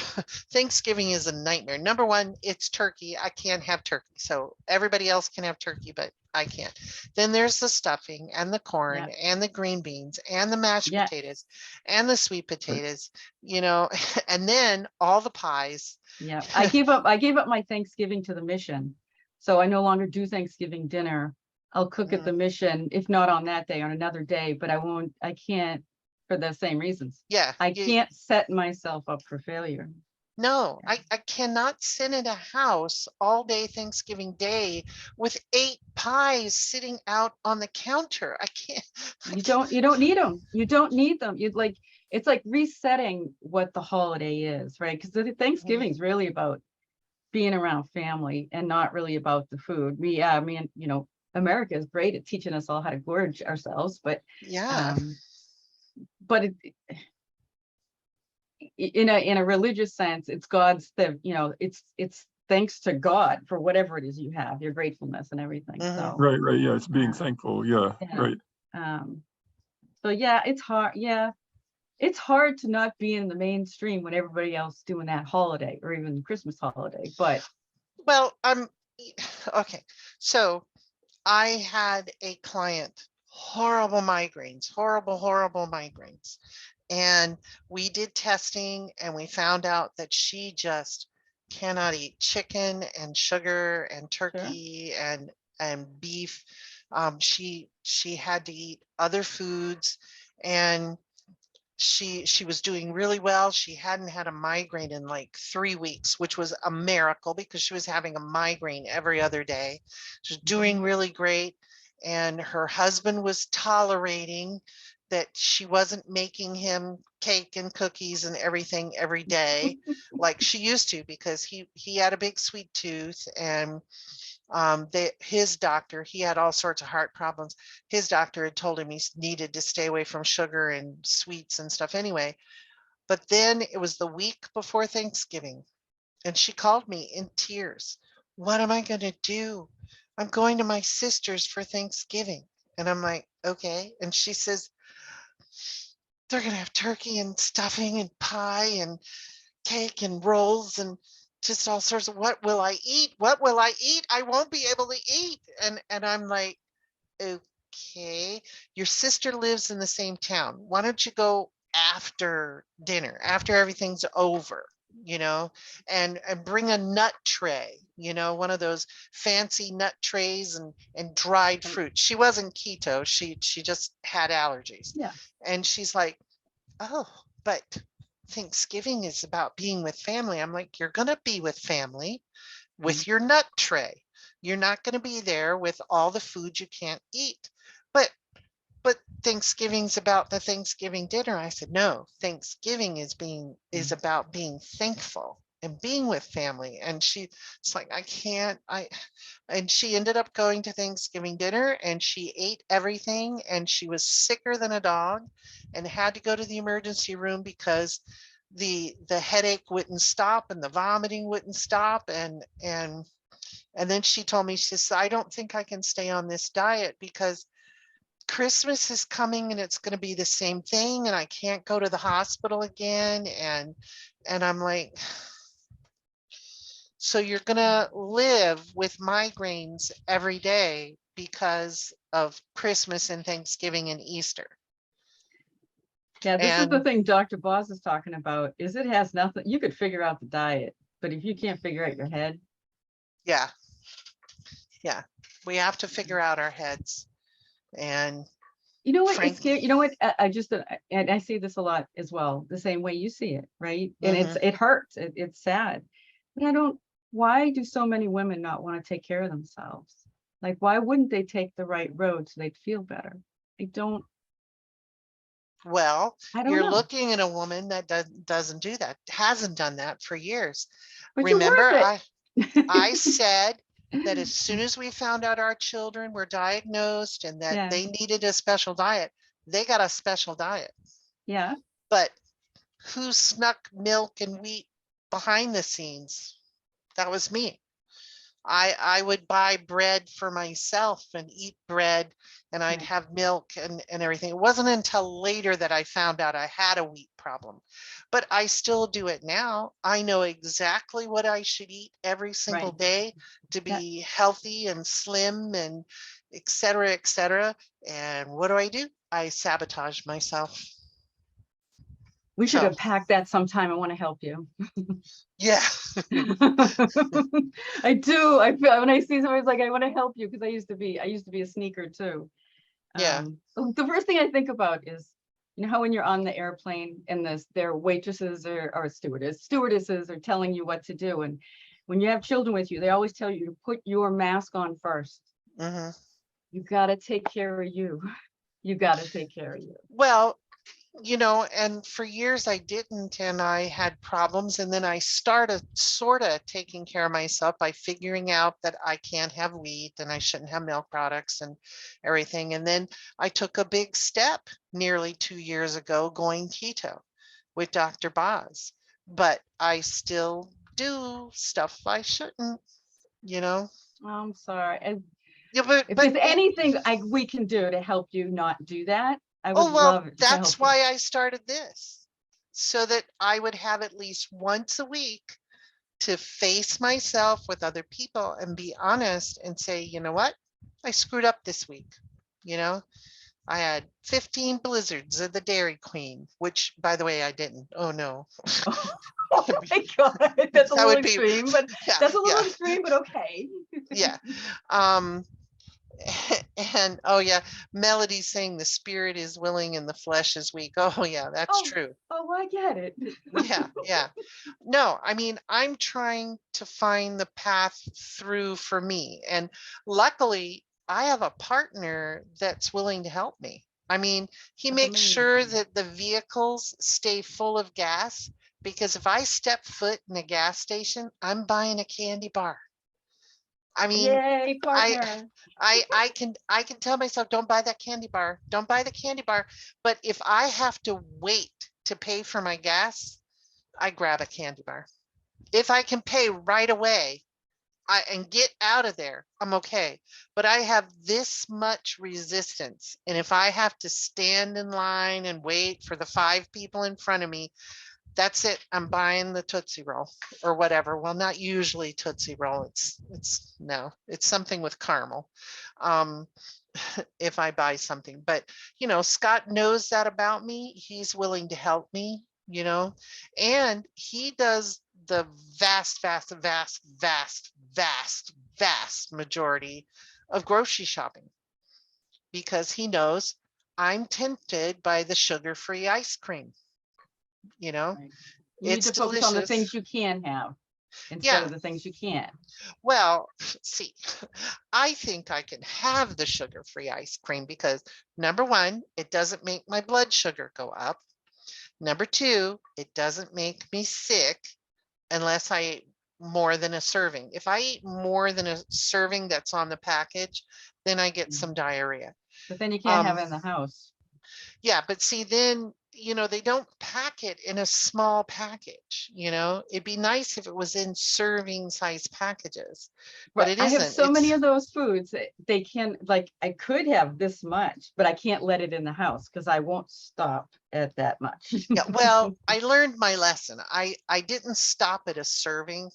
Thanksgiving is a nightmare. Number one, it's turkey. I can't have turkey, so everybody else can have turkey, but I can't. Then there's the stuffing and the corn Yeah. and the green beans and the mashed Yeah. potatoes and the sweet Right. potatoes, and then all the pies. Yeah. I gave up my Thanksgiving to the mission. So I no longer do Thanksgiving dinner. I'll cook at the mission, if not on that day, on another day, but I can't for the same reasons. Yeah, I can't set myself up for failure. no, I cannot sit in a house all day Thanksgiving Day with 8 pies sitting out on the counter. I can't. You don't need them. You don't need them. It's like resetting what the holiday is, right? Because Thanksgiving is really about being around family and not really about the food. I mean, you know, America is great at teaching us all how to gorge ourselves, but Yeah. but in a religious sense, it's God's you know, it's thanks to God for whatever it is you have, your gratefulness and everything. So Right, right. Yeah, it's being thankful. Yeah, yeah. right. So yeah, it's hard. Yeah, it's hard to not be in the mainstream when everybody else is doing that holiday or even the Christmas holiday. But Well, okay. So I had a client, horrible migraines, horrible migraines. And we did testing and we found out that she just cannot eat chicken and sugar and turkey and beef. She had to eat other foods, and she was doing really well. She hadn't had a migraine in like 3 weeks, which was a miracle because she was having a migraine every other day. She was doing really great. And her husband was tolerating that she wasn't making him cake and cookies and everything every day like she used to, because he had a big sweet tooth. And his doctor, he had all sorts of heart problems. His doctor had told him he needed to stay away from sugar and sweets and stuff anyway. But then it was the week before Thanksgiving, and she called me in tears. What am I going to do? I'm going to my sister's for Thanksgiving. And I'm like, okay. And she says, they're going to have turkey and stuffing and pie and cake and rolls and just all sorts of, what will I eat? What will I eat? I won't be able to eat. And I'm like, okay, your sister lives in the same town. Why don't you go after dinner, after everything's over, you know, and bring a nut tray, you know, one of those fancy nut trays and dried fruit. She wasn't keto. She just had allergies. yeah, And she's like, oh, but Thanksgiving is about being with family. I'm like, you're going to be with family with your nut tray. You're not going to be there with all the food you can't eat. But Thanksgiving's about the Thanksgiving dinner. I said, no, Thanksgiving is about being thankful and being with family. And it's like, I can't, and she ended up going to Thanksgiving dinner and she ate everything, and she was sicker than a dog and had to go to the emergency room because the headache wouldn't stop and the vomiting wouldn't stop. And then she told me, she says, I don't think I can stay on this diet because Christmas is coming and it's going to be the same thing, and I can't go to the hospital again. And I'm like, so you're going to live with migraines every day because of Christmas and Thanksgiving and Easter. yeah. This is the And thing Dr. Boss is talking about, is it has nothing, you could figure out the diet, but if you can't figure out your head. yeah, we have to figure out our heads. And You know what, it's Frank, scary. You know what, I just, and I see this a lot as well, the same way you see it, right? And it hurts, it's sad. But why do so many women not want to take care of themselves? Like, why wouldn't they take the right road so they'd feel better? well, I don't you're know. looking at a woman that doesn't do that, hasn't done that for years. But Remember, you're worth I it. said that as soon as we found out our children were diagnosed and that Yeah, they needed a special diet, they got a special diet. yeah. But who snuck milk and wheat behind the scenes? That was me. I would buy bread for myself and eat bread, and I'd Yeah. have milk and everything. It wasn't until later that I found out I had a wheat problem, but I still do it now. I know exactly what I should eat every single Right. day to Yeah. be healthy and slim and et cetera, et cetera. And what do? I sabotage myself. We should So, unpack that sometime. I want to help you. yeah. I do. I feel when I see somebody's like, I want to help you, because I used to be a sneaker too. Yeah. The first thing I think about is, you know, how when you're on the airplane and their waitresses or stewardesses are telling you what to do. And when you have children with you, they always tell you to put your mask on first. Mm-hmm. You got to take care of you. You got to take care of you. Well, you know, and for years I didn't, and I had problems. And then I started sort of taking care of myself by figuring out that I can't have wheat and I shouldn't have milk products and everything. And then I took a big step nearly 2 years ago going keto with Dr. Boz, but I still do stuff I shouldn't, you know. I'm sorry. And Yeah, if but there's anything we can do to help you not do that, I would oh, well, love to help that's you. why I started this, so that I would have at least once a week to face myself with other people and be honest and say, you know what? I screwed up this week. You know, I had 15 blizzards of the Dairy Queen, which by the way, I didn't. Oh no. Oh my God, that's a That little would be, extreme, but yeah, that's a yeah, little extreme, but okay. yeah. Um, and oh yeah, Melody's saying the spirit is willing and the flesh is weak. Oh yeah, that's Oh, true. oh, I get it. Yeah, yeah. No, I mean, I'm trying to find the path through for me. And luckily, I have a partner that's willing to help me. I mean, he That's makes sure amazing. that the vehicles stay full of gas because if I step foot in a gas station, I'm buying a candy bar. I mean, Yay, I partner. I can tell myself don't buy that candy bar. Don't buy the candy bar. But if I have to wait to pay for my gas, I grab a candy bar. If I can pay right away and get out of there, I'm okay. But I have this much resistance. And if I have to stand in line and wait for the 5 people in front of me, that's it. I'm buying the Tootsie Roll or whatever. Well, not usually Tootsie Roll. It's no, it's something with caramel. Um, if I buy something, but you know, Scott knows that about me. He's willing to help me, you know, and he does the vast majority of grocery shopping because he knows I'm tempted by the sugar-free ice cream, you know. Right. You need It's to focus on the delicious. things you can have instead Yeah. of the things you can't. Well, see, I think I can have the sugar-free ice cream because number one, it doesn't make my blood sugar go up. Number two, it doesn't make me sick unless I eat more than a serving. If I eat more than a serving that's on the package, then I get Mhm. some diarrhea. But then you can't have Um, it in the house. yeah, but see, then, you know, they don't pack it in a small package, you know. It'd be nice if it was in serving size packages, but Right. it I have isn't. so many It's of those foods that they can, like, I could have this much, but I can't let it in the house because I won't stop at that much. yeah, well, I learned my lesson. I didn't stop at a serving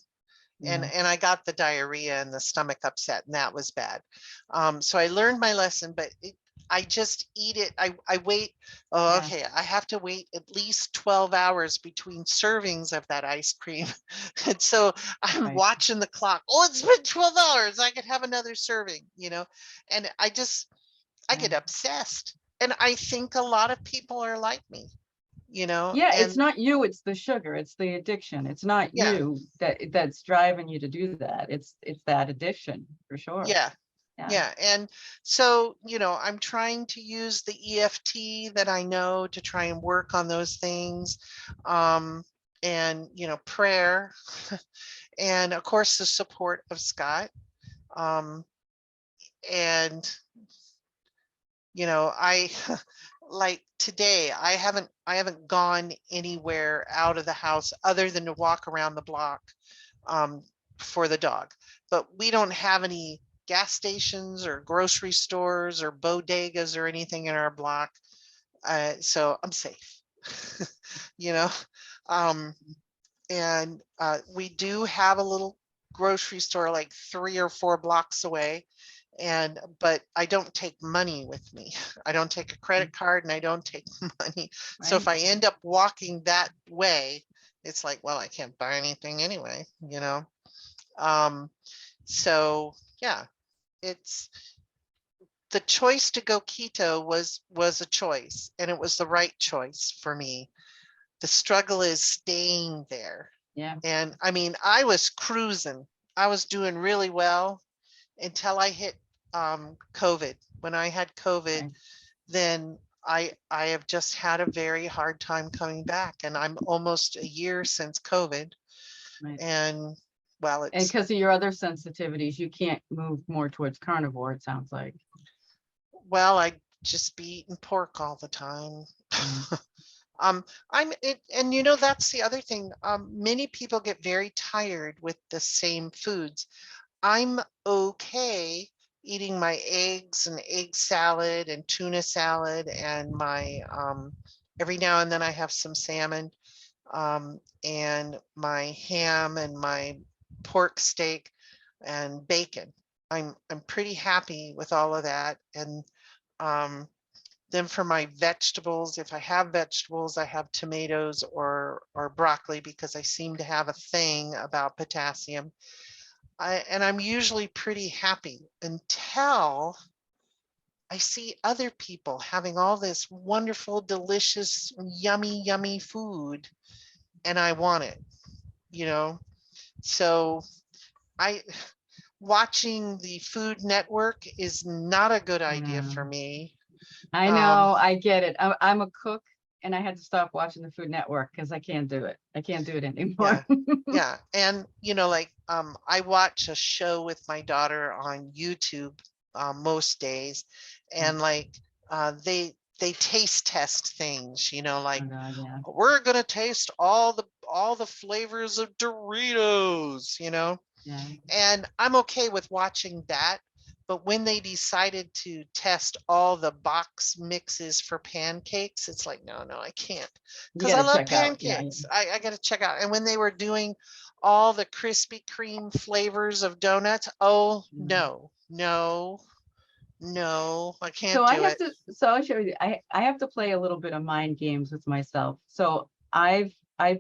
and Yeah. I got the diarrhea and the stomach upset and that was bad. So I learned my lesson, but I just eat it. I wait. Oh, Yeah. okay. I have to wait at least 12 hours between servings of that ice cream. And so I'm Right. watching the clock. Oh, it's been 12 hours. I could have another serving, you know, and I Yeah. get obsessed. And I think a lot of people are like me, you know, Yeah, it's and not you, it's the sugar, it's the addiction. It's not yeah, you that's driving you to do that. It's that addiction for sure. yeah. Yeah. Yeah. And so, you know, I'm trying to use the EFT that I know to try and work on those things. And, you know, prayer and of course the support of Scott. Um, and, you know, I like today, I haven't gone anywhere out of the house other than to walk around the block um, for the dog. But we don't have any gas stations or grocery stores or bodegas or anything in our block. So I'm safe, you know. Um, and we do have a little grocery store like 3 or 4 blocks away. And but I don't take money with me. I don't take a credit card and I don't take money. So if Right. I end up walking that way, it's like, well, I can't buy anything anyway, you know. Um, so yeah, it's the choice to go keto was a choice and it was the right choice for me. The struggle is staying there. Yeah. And I mean, I was cruising. I was doing really well until I hit COVID. When I had COVID, Right. then I have just had a very hard time coming back, and I'm almost a year since COVID. Right. And well, And it's, because of your other sensitivities, you can't move more towards carnivore, it sounds like. well, I just be eating pork all the time. I'm it, and you know, that's the other thing. Many people get very tired with the same foods. I'm okay eating my eggs and egg salad and tuna salad and my every now and then I have some salmon and my ham and my pork steak and bacon. I'm pretty happy with all of that. And um, then for my vegetables, if I have vegetables, I have tomatoes or broccoli because I seem to have a thing about potassium. And I'm usually pretty happy until I see other people having all this wonderful, delicious, yummy, yummy food, and I want it, you know? So I watching the Food Network is not a good idea for me. I know, I get it. I'm a cook and I had to stop watching the Food Network because I can't do it. I can't do it anymore. Yeah. And you know, like I watch a show with my daughter on YouTube most days, and like they taste test things, you know, like Oh God, yeah. we're gonna taste all the flavors of Doritos, you know. Yeah. And I'm okay with watching that. But when they decided to test all the box mixes for pancakes, it's like, no, I can't. You Because I gotta love check out. Yeah. pancakes. I got to check out. And when they were doing all the Krispy Kreme flavors of donuts, oh, no, I can't So I do have it. to, so I'll show you, I have to play a little bit of mind games with myself. So I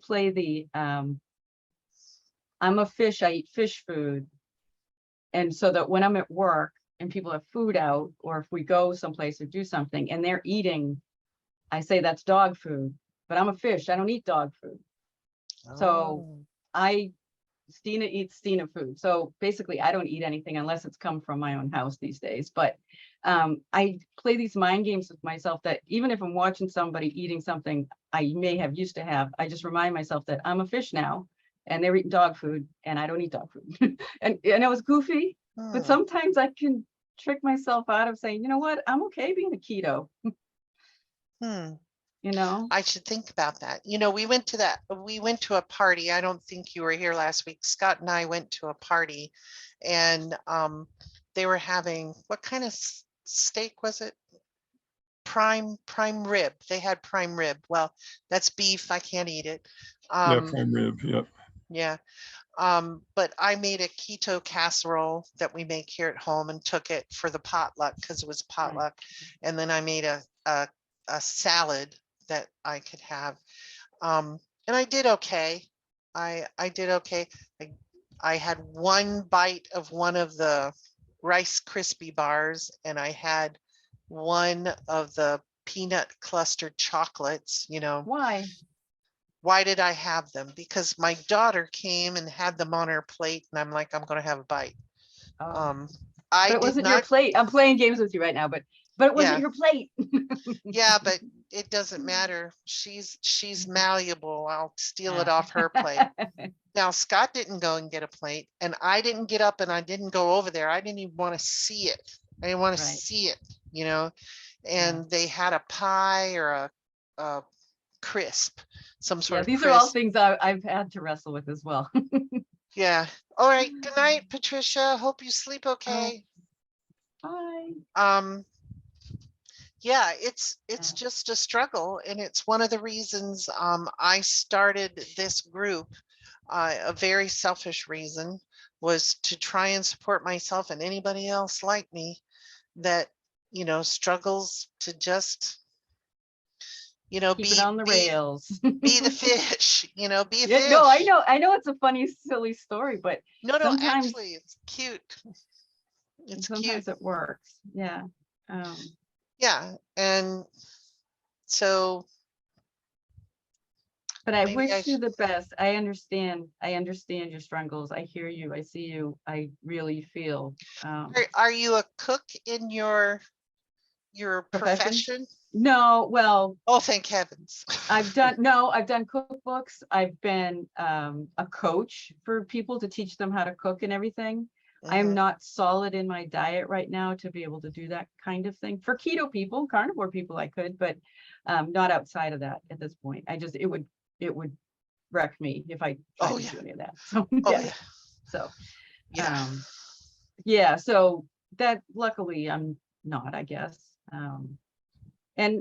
play the, I'm a fish, I eat fish food. And so that when I'm at work and people have food out, or if we go someplace or do something and they're eating, I say that's dog food, but I'm a fish, I don't eat dog food. So Oh. Stina eats Stina food. So basically I don't eat anything unless it's come from my own house these days. But I play these mind games with myself that even if I'm watching somebody eating something I may have used to have, I just remind myself that I'm a fish now and they're eating dog food and I don't eat dog food. and it was goofy, but sometimes I can trick myself out of saying, you know what, I'm okay being a keto. You know, I should think about that. You know, we went to a party. I don't think you were here last week. Scott and I went to a party, and they were having, what kind of steak was it? Prime rib. They had prime rib. Well, that's beef. I can't eat it. Yeah, prime rib. Yep. Yeah. But I made a keto casserole that we make here at home and took it for the potluck because it was potluck. And then I made a salad that I could have. And I did okay. I did okay. I had one bite of one of the Rice Krispie bars, and I had one of the peanut clustered chocolates, you know. why? Why did I have them? Because my daughter came and had them on her plate, and I'm like, I'm going to have a bite. But I it did wasn't your not. plate. I'm playing games with you right now, but it wasn't Yeah, your plate. yeah, but it doesn't matter. She's malleable. I'll steal it off her plate. Now, Scott didn't go and get a plate, and I didn't get up and I didn't go over there. I didn't even want to see it. I didn't want to Right. see it, you know. And they had a pie or a crisp, some sort Yeah, of these are all crisp. things I've had to wrestle with as well. Yeah. All right. Good night, Patricia. Hope you sleep okay. Bye. Yeah, it's just a struggle, and it's one of the reasons I started this group. A very selfish reason was to try and support myself and anybody else like me that, you know, struggles to just, you know, Keep it on the rails. be the fish, you know, be a Yeah, no, fish. I know it's a funny, silly story, but No, sometimes actually, it's cute. It's cute. it works. Yeah. Yeah, and so But I maybe I wish you the best. I understand your struggles. I hear you. I see you. I really feel. are you a cook in your your Profession? profession? No, well, Oh, thank heavens. I've done cookbooks. I've been a coach for people to teach them how to cook and everything. I am Mhm. not solid in my diet right now to be able to do that kind of thing. For keto people, carnivore people, I could, but not outside of that at this point. it would wreck me if I tried Oh to yeah. do any of that. So Oh yeah. yeah. So Yeah. yeah, so that luckily I'm not, I guess. And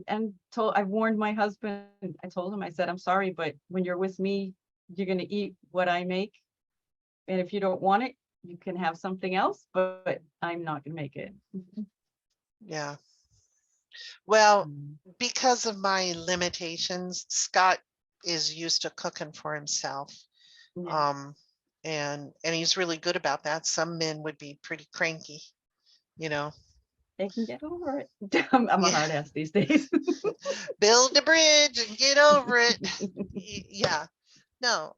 I warned my husband, I told him, I said, I'm sorry, but when you're with me, you're gonna eat what I make. And if you don't want it, you can have something else, but I'm not gonna make it. Yeah. Well, Mm, because of my limitations, Scott is used to cooking for himself. yeah, Um, and he's really good about that. Some men would be pretty cranky, you know. they can get over it. I'm a Yeah. hard ass these days. Build a bridge and get over it. Yeah. No.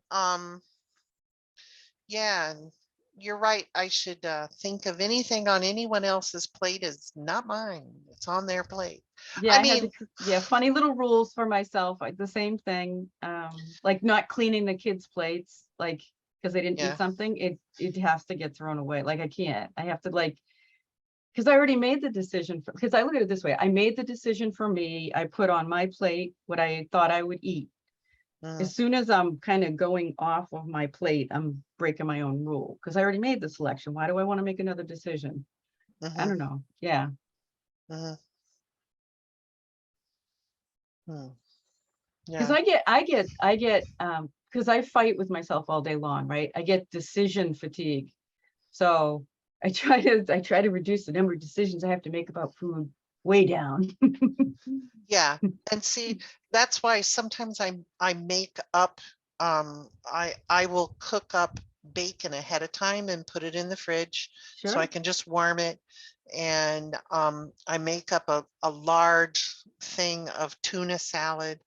Yeah, and you're right. I should think of anything on anyone else's plate is not mine. It's on their plate. Yeah, I I had mean, to, yeah, funny little rules for myself. The same thing, like not cleaning the kids' plates, like because they didn't eat yeah. something, it has to get thrown away. Like I can't. I have to like because I already made the decision because I look at it this way. I made the decision for me. I put on my plate what I thought I would eat. Mm, As soon as I'm kind of going off of my plate, I'm breaking my own rule because I already made the selection. Why do I want to make another decision? I mm-hmm, don't know. Yeah. mm-hmm, mm, Because yeah. because I fight with myself all day long, right? I get decision fatigue. So I try to reduce the number of decisions I have to make about food way down. Yeah. And see, that's why sometimes I make up I will cook up bacon ahead of time and put it in the fridge so I Sure. can just warm it. And I make up a large thing of tuna salad.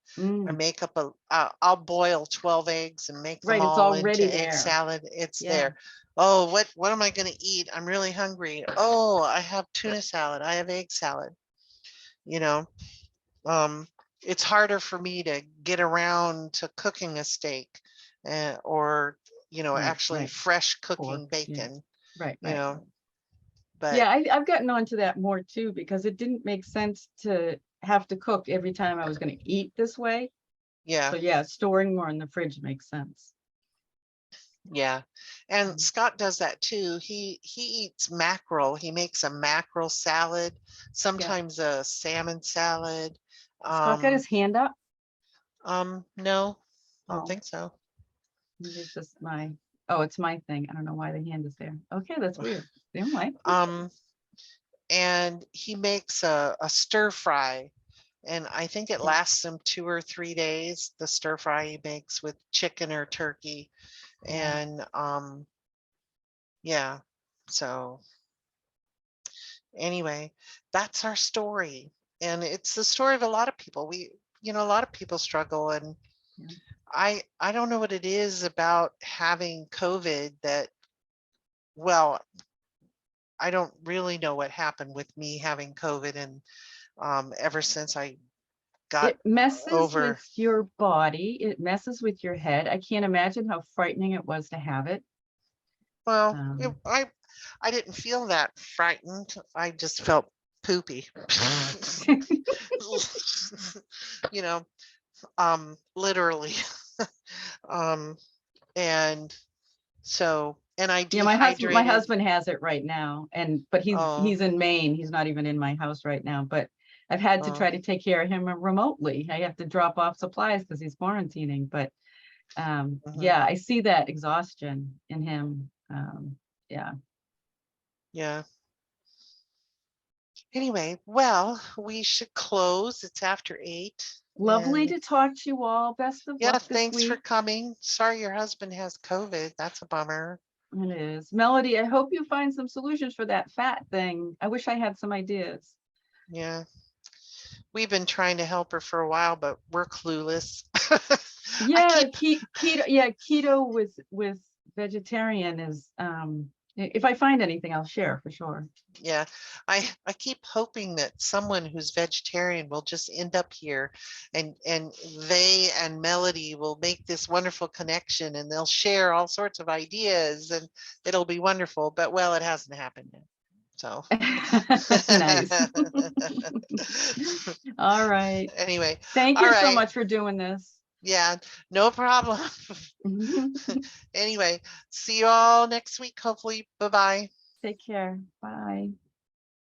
I Mm, make up I'll boil 12 eggs and make them right. It's all into already egg there. salad. It's Yeah. there. Oh, what am I going to eat? I'm really hungry. Oh, I have tuna salad. I have egg salad. You know, um, it's harder for me to get around to cooking a steak or, Right. actually Right. fresh Pork. cooking Yeah. bacon, Right. you Right. know, but Yeah. I've gotten onto that more too because it didn't make sense to have to cook every time I was going to eat this way. yeah, So yeah, storing more in the fridge makes sense. yeah. And Mm. Scott does that too. He eats mackerel. He makes a mackerel salad, Yeah. sometimes a salmon salad. Scott got Um, his hand up. no, I don't Oh, think so. maybe it's just it's my thing. I don't know why the hand is there. Okay, that's weird. Same way. Um, and he makes a stir fry. And I think it Yeah. lasts him 2 or 3 days, the stir fry he makes with chicken or turkey. Yeah. And yeah, so anyway, that's our story. And it's the story of a lot of people. A lot of people struggle. And Yeah. I don't know what it is about having COVID that, well, I don't really know what happened with me having COVID. And ever since I got It messes over, with your body. It messes with your head. I can't imagine how frightening it was to have it. well, Um, I didn't feel that frightened. I just felt poopy. you know, literally. um, and so, and I yeah, my dehydrated. husband has it right now, but Oh, he's in Maine. He's not even in my house right now. But I've had to oh, try to take care of him remotely. I have to drop off supplies because he's quarantining. But mhm, yeah, I see that exhaustion in him. Yeah. yeah. Anyway, well, we should close. It's after 8. Lovely And to talk to you all. Best of yeah, luck this thanks for week. coming. Sorry your husband has COVID. That's a bummer. It is. Melody, I hope you find some solutions for that fat thing. I wish I had some ideas. Yeah. We've been trying to help her for a while, but we're clueless. I Yeah, keep, keto, yeah, keto with vegetarian is If I find anything, I'll share for sure. Yeah, I keep hoping that someone who's vegetarian will just end up here, and they and Melody will make this wonderful connection, and they'll share all sorts of ideas, and it'll be wonderful. But well, it hasn't happened yet. So Nice. All right. Anyway, Thank all you so right. much for doing this. Yeah, no problem. Anyway, see you all next week, hopefully. Bye-bye. Take care. Bye.